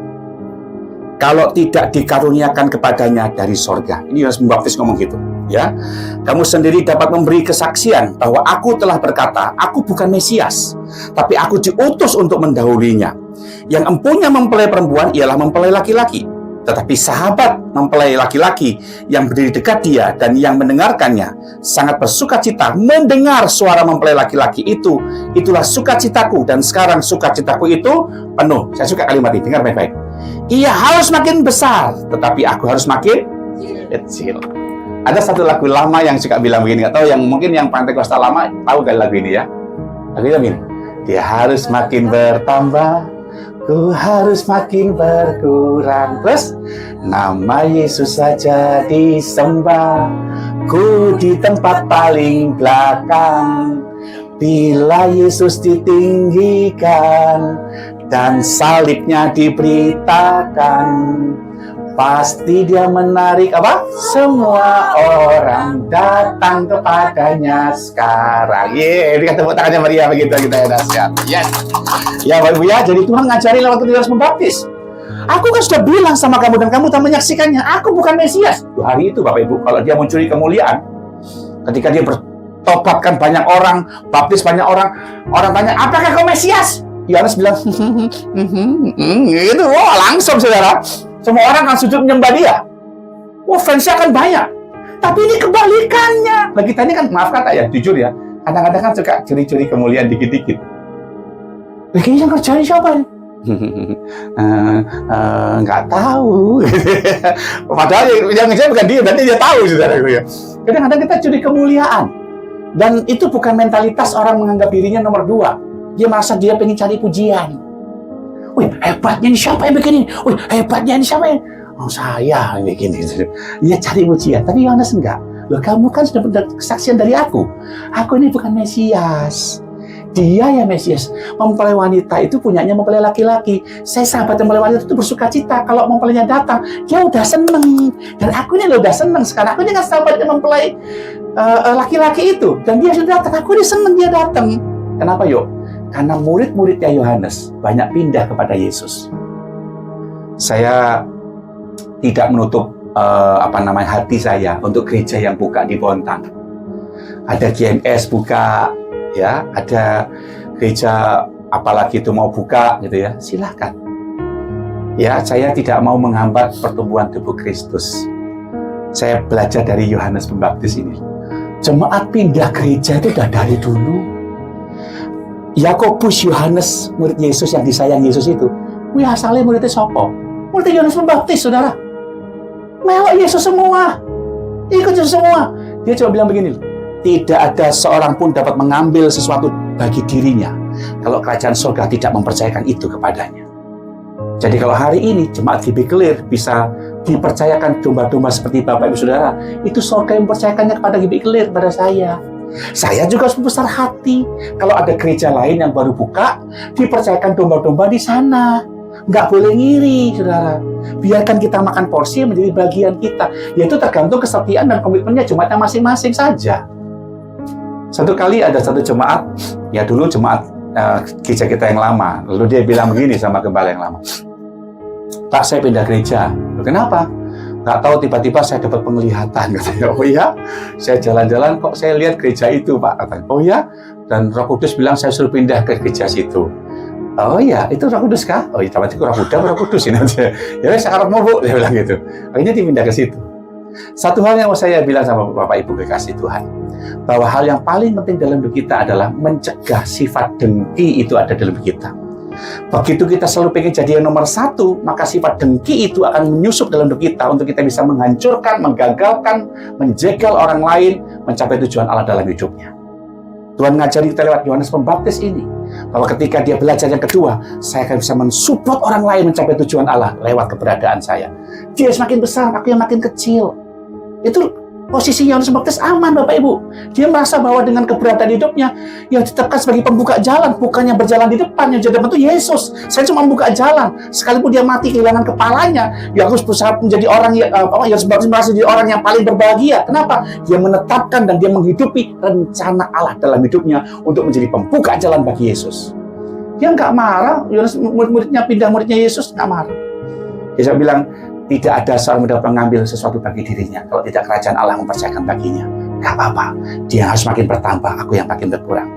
kalau tidak dikaruniakan kepadanya dari sorga. Ini Yohanes Pembaptis ngomong gitu. Ya, kamu sendiri dapat memberi kesaksian bahwa aku telah berkata, aku bukan Mesias, tapi aku diutus untuk mendahulinya. Yang empunya mempelai perempuan ialah mempelai laki-laki, tetapi sahabat mempelai laki-laki yang berdiri dekat dia dan yang mendengarkannya sangat bersukacita mendengar suara mempelai laki-laki itu. Itulah sukacitaku, dan sekarang sukacitaku itu penuh. Saya suka kalimat ini, dengar baik-baik. Ia harus makin besar, tetapi aku harus makin kecil. Ada satu lagu lama yang suka bilang begini, nggak tahu yang mungkin yang Pentakosta lama tahu gak lagu ini ya? Lagu ini, dia harus makin bertambah, ku harus makin berkurang. Terus nama Yesus saja disembah, ku di tempat paling belakang. Bila Yesus ditinggikan dan salibnya diberitakan, pasti dia menarik apa? Semua orang datang kepadanya sekarang. Ini kan tepuk tangannya Maria begitu kita ya dahsyat. Yes. Ya Bapak Ibu ya, jadi Tuhan ngajari lewat Yohanes Pembaptis. Aku kan sudah bilang sama kamu dan kamu tak menyaksikannya. Aku bukan Mesias. Hari itu Bapak Ibu, kalau dia mencuri kemuliaan, ketika dia bertobatkan banyak orang, baptis banyak orang, orang tanya, apakah kau Mesias? Yohanes bilang, gitu. Oh, langsung saudara. Semua orang akan sujud menyembah dia. Wah, fansnya akan banyak. Tapi ini kebalikannya. Nah, kita ini kan, maaf kata ya, jujur ya, kadang-kadang kan suka curi-curi kemuliaan dikit-dikit. Begini yang kerjain siapa ini? Nggak tahu. Padahal yang ngerjain bukan dia, nanti dia tahu, saudara. Kadang-kadang kita curi kemuliaan. Dan itu bukan mentalitas orang menganggap dirinya nomor 2. Dia merasa dia pengen cari pujian. Wih, hebatnya ini siapa yang bikin ini? Wih, hebatnya ini siapa yang... Oh, saya yang bikin ini. Dia cari pujian. Tapi Yohanes enggak. Loh, kamu kan sudah mendapat kesaksian dari aku. Aku ini bukan Mesias. Dia ya Mesias. Mempelai wanita itu punyanya mempelai laki-laki. Saya sahabat mempelai wanita itu bersuka cita. Kalau mempelainya datang, dia udah seneng. Dan aku ini udah seneng sekarang. Aku ini kan sahabatnya mempelai laki-laki itu. Dan dia sudah datang. Aku ini seneng dia datang. Kenapa yuk? Karena murid-muridnya Yohanes banyak pindah kepada Yesus. Saya tidak menutup hati saya untuk gereja yang buka di Bontang. Ada GMS buka, ya, ada gereja apalagi itu mau buka gitu ya. Silahkan. Ya, saya tidak mau menghambat pertumbuhan tubuh Kristus. Saya belajar dari Yohanes Pembaptis ini. Jemaat pindah gereja itu udah dari dulu. Yakobus, Yohanes, murid Yesus yang disayang Yesus itu, asalnya muridnya sopo? Murid Yohanes Pembaptis, saudara. Melok Yesus semua. Ikut Yesus semua. Dia coba bilang begini, tidak ada seorang pun dapat mengambil sesuatu bagi dirinya kalau kerajaan surga tidak mempercayakan itu kepadanya. Jadi kalau hari ini jemaat GB Clear bisa dipercayakan domba-domba seperti Bapak Ibu Saudara, itu surga yang mempercayakannya kepada GB Clear, pada saya. Saya juga harus besar hati. Kalau ada gereja lain yang baru buka, dipercayakan domba-domba di sana. Nggak boleh ngiri, saudara. Biarkan kita makan porsi menjadi bagian kita. Yaitu tergantung kesetiaan dan komitmennya jemaatnya masing-masing saja. Satu kali ada satu jemaat, ya dulu jemaat gereja kita yang lama. Lalu dia bilang begini sama gembala yang lama. Pak, saya pindah gereja. Kenapa? Nggak tahu, tiba-tiba saya dapat penglihatan. Katanya, oh iya? Saya jalan-jalan kok saya lihat gereja itu, Pak. Katanya, oh iya? Dan Roh Kudus bilang saya suruh pindah ke gereja situ. Oh iya, itu Roh Kudus kah? Oh iya, itu Roh Buddha, Roh Kudus ini aja. Ya sekarang mau, Bu, dia bilang gitu. Akhirnya dipindah ke situ. Satu hal yang mau saya bilang sama Bapak Ibu kekasih Tuhan, bahwa hal yang paling penting dalam hidup kita adalah mencegah sifat dengki itu ada dalam hidup kita. Begitu kita selalu pengen jadi yang nomor satu, maka sifat dengki itu akan menyusup dalam hidup kita untuk kita bisa menghancurkan, menggagalkan, menjegal orang lain, mencapai tujuan Allah dalam hidupnya. Tuhan ngajari kita lewat Yohanes Pembaptis ini, bahwa ketika dia belajar yang kedua, saya akan bisa mensupport orang lain mencapai tujuan Allah lewat keberadaan saya. Dia semakin besar, aku yang makin kecil. Itu posisi Yohanes Pembaptis aman, Bapak Ibu. Dia merasa bahwa dengan keberadaan hidupnya yang ditetapkan sebagai pembuka jalan, bukannya berjalan di depan, yang jadi depan itu Yesus. Saya cuma membuka jalan. Sekalipun dia mati kehilangan kepalanya, dia harus berusaha menjadi orang yang Yohanes Pembaptis merasa jadi orang yang paling berbahagia. Kenapa? Dia menetapkan dan dia menghidupi rencana Allah dalam hidupnya untuk menjadi pembuka jalan bagi Yesus. Dia nggak marah. Yohanes murid-muridnya pindah muridnya Yesus nggak marah. Dia bilang, tidak ada seorang yang dapat mengambil sesuatu bagi dirinya kalau tidak kerajaan Allah mempercayakan baginya. Gak apa-apa, dia harus makin bertambah, aku yang makin berkurang.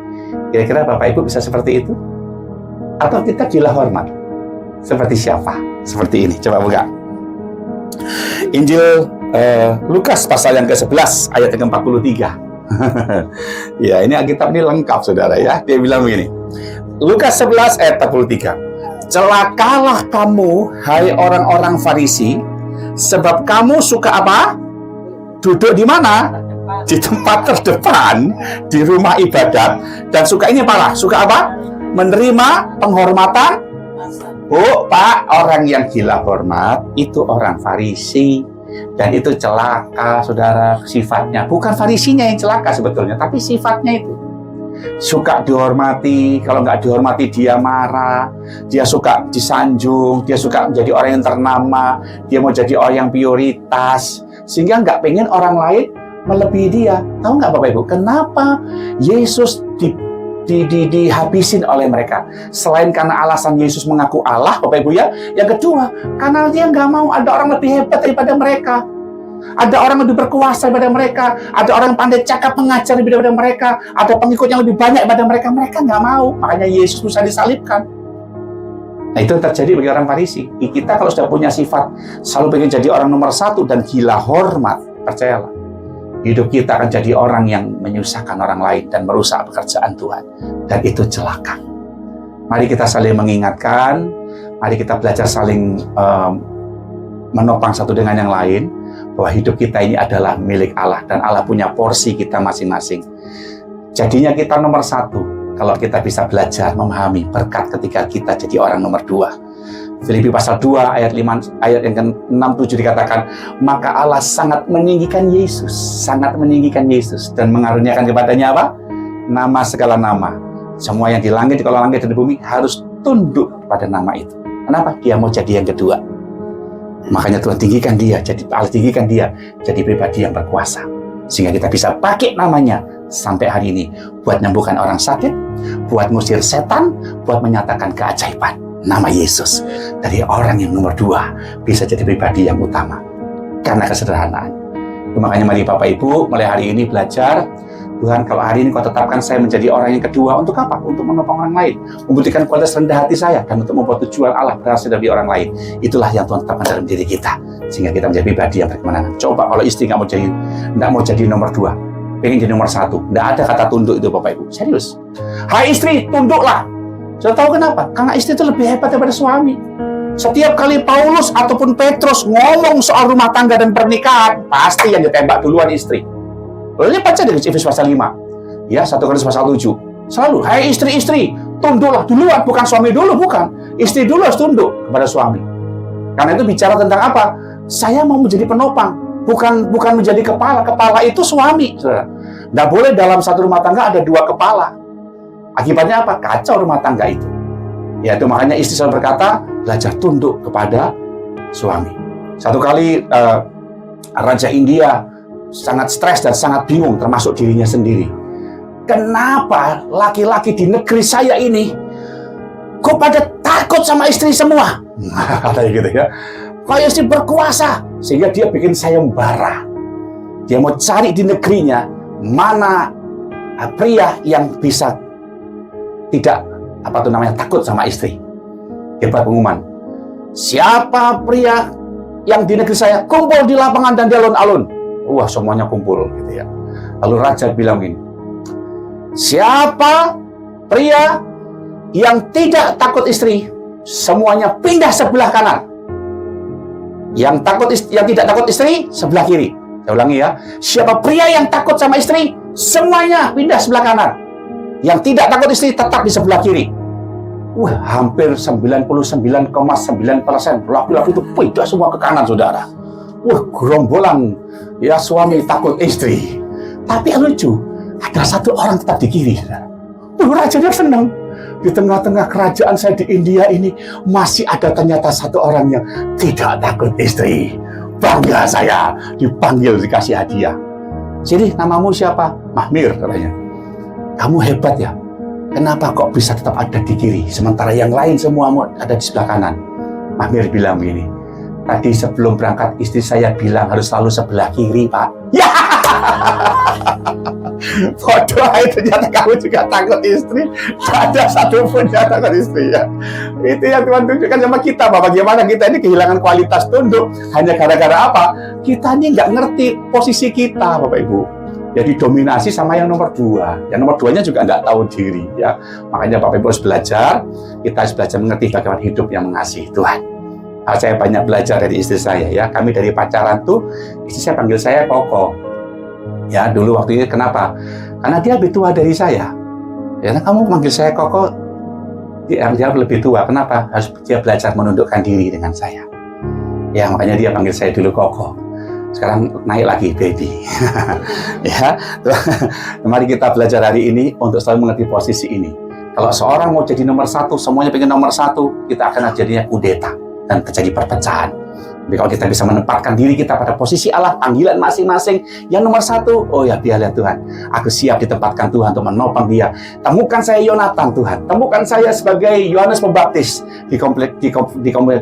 Kira-kira Bapak Ibu bisa seperti itu? Atau kita gila hormat? Seperti siapa? Seperti ini, coba buka. Injil Lukas pasal yang ke-11 ayat yang ke-43. Ya, ini Alkitab ini lengkap, saudara ya. Dia bilang begini, Lukas 11 ayat 43. Celakalah kamu, hai orang-orang Farisi, sebab kamu suka apa? Duduk di mana? Di tempat terdepan, di rumah ibadat, dan suka ini apa? Suka apa? Menerima penghormatan. Oh, Pak, orang yang gila hormat itu orang Farisi, dan itu celaka, saudara. Sifatnya bukan Farisinya yang celaka sebetulnya, tapi sifatnya itu. Suka dihormati, kalau nggak dihormati dia marah, dia suka disanjung, dia suka menjadi orang yang ternama, dia mau jadi orang yang prioritas, sehingga nggak pengen orang lain melebihi dia. Tahu nggak Bapak Ibu, kenapa Yesus dihabisin oleh mereka? Selain karena alasan Yesus mengaku Allah, Bapak Ibu ya, yang kedua, karena dia nggak mau ada orang lebih hebat daripada mereka. Ada orang lebih berkuasa daripada mereka, ada orang pandai cakap mengajar lebih daripada mereka, ada pengikut yang lebih banyak daripada mereka. Mereka nggak mau, makanya Yesus bisa disalibkan. Nah, itu terjadi bagi orang Farisi. Kita kalau sudah punya sifat selalu pengen jadi orang nomor satu dan gila hormat, percayalah, hidup kita akan jadi orang yang menyusahkan orang lain dan merusak pekerjaan Tuhan, dan itu celaka. Mari kita saling mengingatkan, mari kita belajar saling menopang satu dengan yang lain, bahwa hidup kita ini adalah milik Allah dan Allah punya porsi kita masing-masing. Jadinya kita nomor satu kalau kita bisa belajar memahami berkat ketika kita jadi orang nomor dua. Filipi pasal 2 ayat 5 ayat yang ke-6-7 dikatakan, maka Allah sangat meninggikan Yesus, dan mengaruniakan kepadanya apa? Nama segala nama. Semua yang di langit, di kolong langit dan di bumi harus tunduk pada nama itu. Kenapa? Dia mau jadi yang kedua. Makanya Tuhan tinggikan dia, Allah tinggikan dia jadi pribadi yang berkuasa. Sehingga kita bisa pakai namanya sampai hari ini buat nyembuhkan orang sakit, buat ngusir setan, buat menyatakan keajaiban. Nama Yesus dari orang yang nomor 2 bisa jadi pribadi yang utama karena kesederhanaan. Makanya mari Bapak Ibu mulai hari ini belajar Tuhan, kalau hari ini kau tetapkan saya menjadi orang yang kedua, untuk apa? Untuk menopang orang lain, membuktikan kualitas rendah hati saya, dan untuk membuat tujuan Allah berhasil dari orang lain. Itulah yang Tuhan tetapkan dalam diri kita, sehingga kita menjadi pribadi yang berkemenangan. Coba kalau istri nggak mau jadi nomor 2, pengen jadi nomor 1, nggak ada kata tunduk itu Bapak Ibu, serius. Hai istri, tunduklah. Sudah tahu kenapa? Karena istri itu lebih hebat daripada suami. Setiap kali Paulus ataupun Petrus ngomong soal rumah tangga dan pernikahan, pasti yang ditembak duluan istri. Lalu baca dari Efesus pasal 5, ya 1 Korintus pasal 7. Selalu, hai istri-istri, tunduklah duluan, bukan suami dulu, bukan. Istri dulu harus tunduk kepada suami. Karena itu bicara tentang apa? Saya mau menjadi penopang, bukan menjadi kepala. Kepala itu suami, saudara. Nggak boleh dalam satu rumah tangga ada 2 kepala. Akibatnya apa? Kacau rumah tangga itu. Ya, itu makanya istri selalu berkata, belajar tunduk kepada suami. Satu kali Raja India sangat stres dan sangat bingung, termasuk dirinya sendiri. Kenapa laki-laki di negeri saya ini kok pada takut sama istri semua? Katanya gitu ya. Kok istri berkuasa, sehingga dia bikin sayembara. Dia mau cari di negerinya mana pria yang bisa tidak takut sama istri. Dia buat pengumuman, siapa pria yang di negeri saya kumpul di lapangan dan di alun-alun. Wah, semuanya kumpul gitu ya. Lalu raja bilang gini, siapa pria yang tidak takut istri, semuanya pindah sebelah kanan. Yang tidak takut istri, sebelah kiri. Saya ulangi ya, siapa pria yang takut sama istri, semuanya pindah sebelah kanan. Yang tidak takut istri tetap di sebelah kiri. Wah, hampir 99,9% laki-laki itu pindah semua ke kanan, saudara. Wah, gerombolan ya suami takut istri. Tapi yang lucu, ada satu orang tetap di kiri. Rajanya senang. Di tengah-tengah kerajaan saya di India ini masih ada ternyata satu orang yang tidak takut istri. Bangga saya dipanggil, dikasih hadiah. Jadi namamu siapa? Mahmir katanya. Kamu hebat ya. Kenapa kok bisa tetap ada di kiri sementara yang lain semua ada di sebelah kanan? Mahmir bilang begini, tadi sebelum berangkat istri saya bilang harus selalu sebelah kiri, Pak. Ya. Bodoh, ternyata kamu juga takut istri. Tidak ada satupun yang takut istri ya. Itu yang Tuhan tunjukkan sama kita, bahwa bagaimana kita ini kehilangan kualitas tunduk hanya gara-gara apa? Kita ini nggak ngerti posisi kita, Bapak Ibu. Jadi dominasi sama yang nomor 2. Yang nomor 2-nya juga nggak tahu diri ya. Makanya Bapak Ibu harus belajar. Kita harus belajar mengerti bagaimana hidup yang mengasihi Tuhan. Saya banyak belajar dari istri saya ya. Kami dari pacaran tuh istri saya panggil saya Koko. Ya, dulu waktu itu kenapa? Karena dia lebih tua dari saya. Ya, kamu manggil saya Koko, dia lebih tua. Kenapa? Harus dia belajar menundukkan diri dengan saya. Ya, makanya dia panggil saya dulu Koko. Sekarang naik lagi, baby. Ya, mari kita belajar hari ini untuk selalu mengerti posisi ini. Kalau seorang mau jadi nomor 1, semuanya pengen nomor 1, kita akan jadinya kudeta dan terjadi perpecahan. Tapi kalau kita bisa menempatkan diri kita pada posisi Allah, panggilan masing-masing, yang nomor 1, oh ya biarlah Tuhan, aku siap ditempatkan Tuhan untuk menopang dia. Temukan saya Yonatan Tuhan, temukan saya sebagai Yohanes Pembaptis di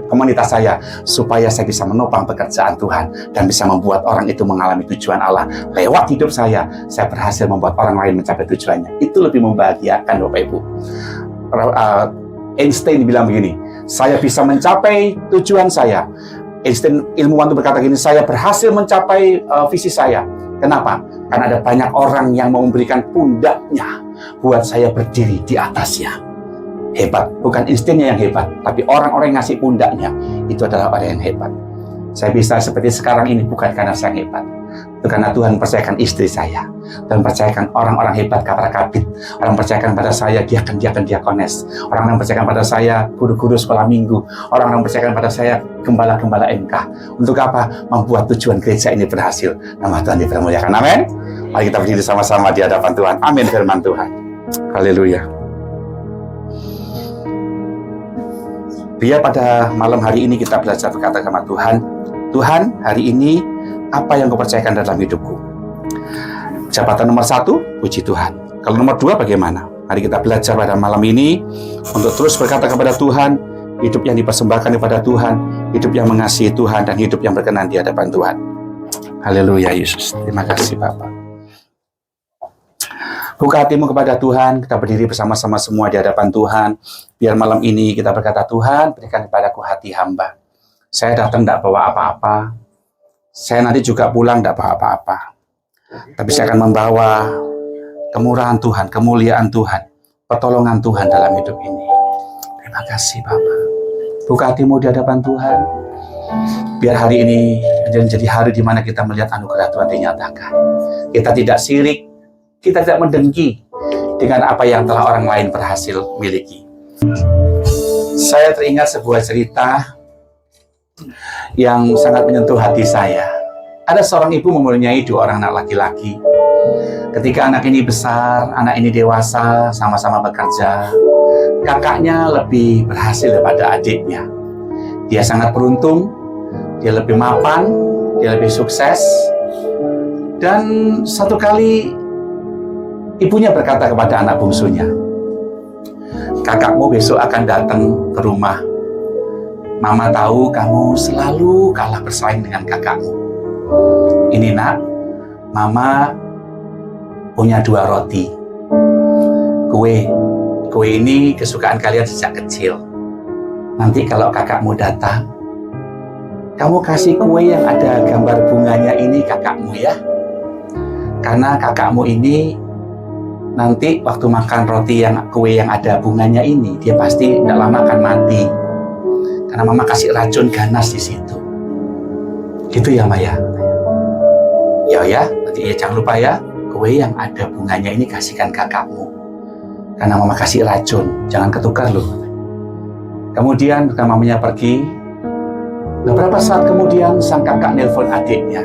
komunitas saya, supaya saya bisa menopang pekerjaan Tuhan dan bisa membuat orang itu mengalami tujuan Allah. Lewat hidup saya berhasil membuat orang lain mencapai tujuannya. Itu lebih membahagiakan Bapak Ibu. Einstein bilang begini, saya bisa mencapai tujuan saya. Einstein ilmuwan itu berkata gini, saya berhasil mencapai visi saya. Kenapa? Karena ada banyak orang yang mau memberikan pundaknya buat saya berdiri di atasnya. Hebat, bukan Einsteinnya yang hebat, tapi orang-orang yang ngasih pundaknya, itu adalah orang yang hebat. Saya bisa seperti sekarang ini bukan karena saya hebat, itu karena Tuhan percayakan istri saya, dan percayakan orang-orang hebat kepada kabit, orang percayakan pada saya diaken-diaken diakones, orang percayakan pada saya guru-guru sekolah minggu, orang percayakan pada saya gembala-gembala MK. Untuk apa? Membuat tujuan gereja ini berhasil. Nama Tuhan dipermuliakan. Amin. Mari kita berdiri sama-sama di hadapan Tuhan. Amin firman Tuhan. Haleluya. Biar pada malam hari ini kita belajar berkata sama Tuhan, Tuhan, hari ini apa yang Kau percayakan dalam hidupku? Jabatan nomor 1, puji Tuhan. Kalau nomor 2 bagaimana? Mari kita belajar pada malam ini untuk terus berkata kepada Tuhan, hidup yang dipersembahkan kepada Tuhan, hidup yang mengasihi Tuhan, dan hidup yang berkenan di hadapan Tuhan. Haleluya Yesus. Terima kasih Bapak. Buka hatimu kepada Tuhan, kita berdiri bersama-sama semua di hadapan Tuhan. Biar malam ini kita berkata, Tuhan, berikan kepadaku hati hamba. Saya datang tidak bawa apa-apa. Saya nanti juga pulang tidak bawa apa-apa. Tapi saya akan membawa kemurahan Tuhan, kemuliaan Tuhan, pertolongan Tuhan dalam hidup ini. Terima kasih, Bapak. Buka hatimu di hadapan Tuhan. Biar hari ini menjadi hari di mana kita melihat anugerah Tuhan dinyatakan. Kita tidak sirik, kita tidak mendengki dengan apa yang telah orang lain berhasil miliki. Saya teringat sebuah cerita yang sangat menyentuh hati saya. Ada seorang ibu mempunyai 2 orang anak laki-laki. Ketika anak ini besar, anak ini dewasa, sama-sama bekerja, kakaknya lebih berhasil daripada adiknya. Dia sangat beruntung, dia lebih mapan, dia lebih sukses. Dan satu kali ibunya berkata kepada anak bungsunya, kakakmu besok akan datang ke rumah. Mama tahu kamu selalu kalah bersaing dengan kakakmu. Ini nak, Mama punya 2 roti. Kue ini kesukaan kalian sejak kecil. Nanti kalau kakakmu datang, kamu kasih kue yang ada gambar bunganya ini kakakmu ya. Karena kakakmu ini nanti waktu makan kue yang ada bunganya ini, dia pasti tidak lama akan mati. Karena Mama kasih racun ganas di situ. Gitu ya, Maya? Ya, nanti jangan lupa ya, kue yang ada bunganya ini kasihkan kakakmu. Karena Mama kasih racun, jangan ketukar loh. Kemudian mamanya pergi. Beberapa saat kemudian sang kakak nelpon adiknya.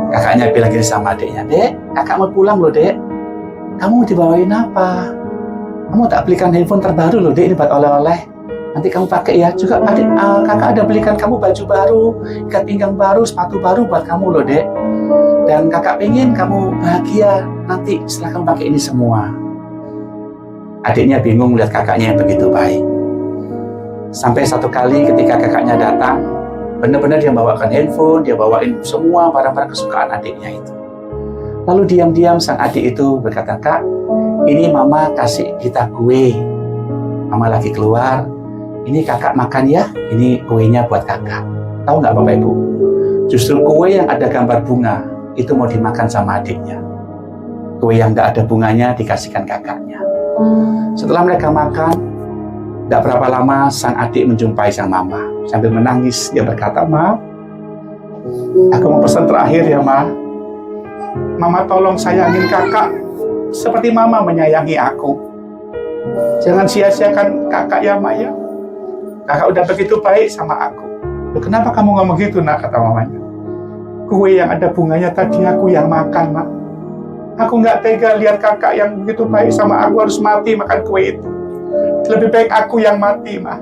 Kakaknya bilang gini sama adiknya, Dek, kakak mau pulang loh, Dek. Kamu dibawain apa? Kamu tak belikan handphone terbaru loh, Dek, ini buat oleh-oleh. Nanti kamu pakai ya. Juga kakak ada belikan kamu baju baru, ikat pinggang baru, sepatu baru buat kamu loh, Dek. Dan kakak pengen kamu bahagia nanti setelah kamu pakai ini semua. Adiknya bingung melihat kakaknya yang begitu baik. Sampai satu kali ketika kakaknya datang, benar-benar dia bawakan handphone, dia bawain semua barang-barang kesukaan adiknya itu. Lalu diam-diam sang adik itu berkata, Kak, ini Mama kasih kita kue. Mama lagi keluar, ini kakak makan ya, ini kuenya buat kakak. Tahu nggak Bapak Ibu? Justru kue yang ada gambar bunga, itu mau dimakan sama adiknya. Kue yang nggak ada bunganya dikasihkan kakaknya. Setelah mereka makan, tidak berapa lama sang adik menjumpai sang mama. Sambil menangis, dia berkata, Ma, aku mau pesan terakhir ya, Ma. Mama tolong sayangin kakak seperti Mama menyayangi aku. Jangan sia-siakan kakak ya, Ma ya. Kakak udah begitu baik sama aku. Loh, kenapa kamu ngomong gitu, nak? Kata mamanya. Kue yang ada bunganya tadi aku yang makan, Ma. Aku nggak tega lihat kakak yang begitu baik sama aku harus mati makan kue itu. Lebih baik aku yang mati, Ma.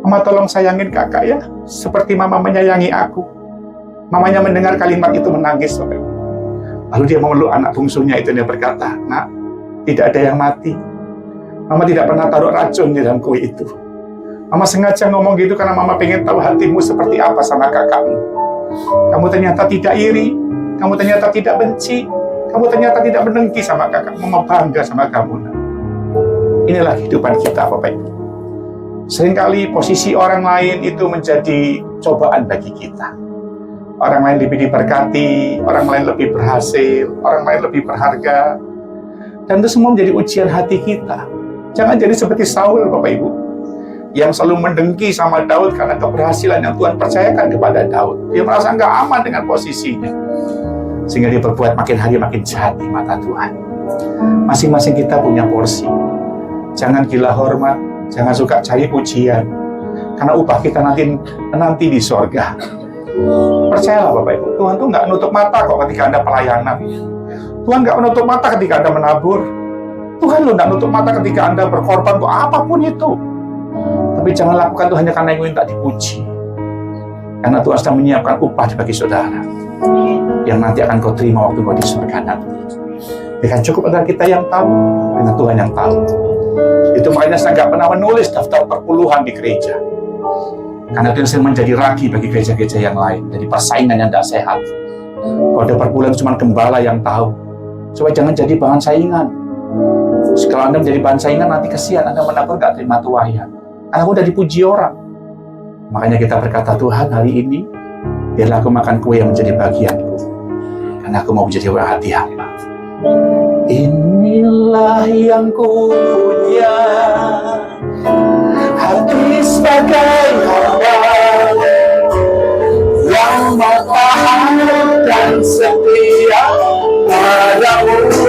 Mama tolong sayangin kakak ya, seperti Mama menyayangi aku. Mamanya mendengar kalimat itu menangis. Lalu dia memeluk anak bungsunya itu, dia berkata, Nak, tidak ada yang mati. Mama tidak pernah taruh racun di dalam kue itu. Mama sengaja ngomong gitu karena Mama pengen tahu hatimu seperti apa sama kakakmu. Kamu ternyata tidak iri, kamu ternyata tidak benci, kamu ternyata tidak mendengki sama kakak. Mama bangga sama kamu, Nak. Inilah kehidupan kita, Bapak Ibu. Seringkali posisi orang lain itu menjadi cobaan bagi kita. Orang lain lebih diberkati, orang lain lebih berhasil, orang lain lebih berharga. Dan itu semua menjadi ujian hati kita. Jangan jadi seperti Saul, Bapak Ibu, yang selalu mendengki sama Daud karena keberhasilan yang Tuhan percayakan kepada Daud. Dia merasa nggak aman dengan posisinya, sehingga dia berbuat makin hari makin jahat di mata Tuhan. Masing-masing kita punya porsi. Jangan gila hormat, jangan suka cari pujian, karena upah kita nanti di sorga. Percayalah Bapak Ibu, Tuhan tuh nggak nutup mata kok ketika Anda pelayanan. Tuhan nggak menutup mata ketika Anda menabur. Tuhan lo nggak nutup mata ketika Anda berkorban untuk apapun itu. Tapi jangan lakukan itu hanya karena ingin tak dipuji. Karena Tuhan sedang menyiapkan upah bagi saudara yang nanti akan kau terima waktu kau di surga nanti. Bukan cukup adalah kita yang tahu, dengan Tuhan yang tahu. Itu makanya saya nggak pernah menulis daftar perpuluhan di gereja. Karena itu yang menjadi ragi bagi gereja-gereja yang lain. Jadi persaingan yang tidak sehat. Kalau ada perpuluhan cuma gembala yang tahu. Supaya jangan jadi bahan saingan. Kalau Anda menjadi bahan saingan, nanti kesian Anda menabur gak terima tuayan. Karena udah dipuji orang. Makanya kita berkata, Tuhan hari ini, biarlah aku makan kue yang menjadi bagianku. Karena aku mau menjadi orang hati-hati. Inilah yang ku punya, hati sebagai hamba yang mau tahan dan setia padamu.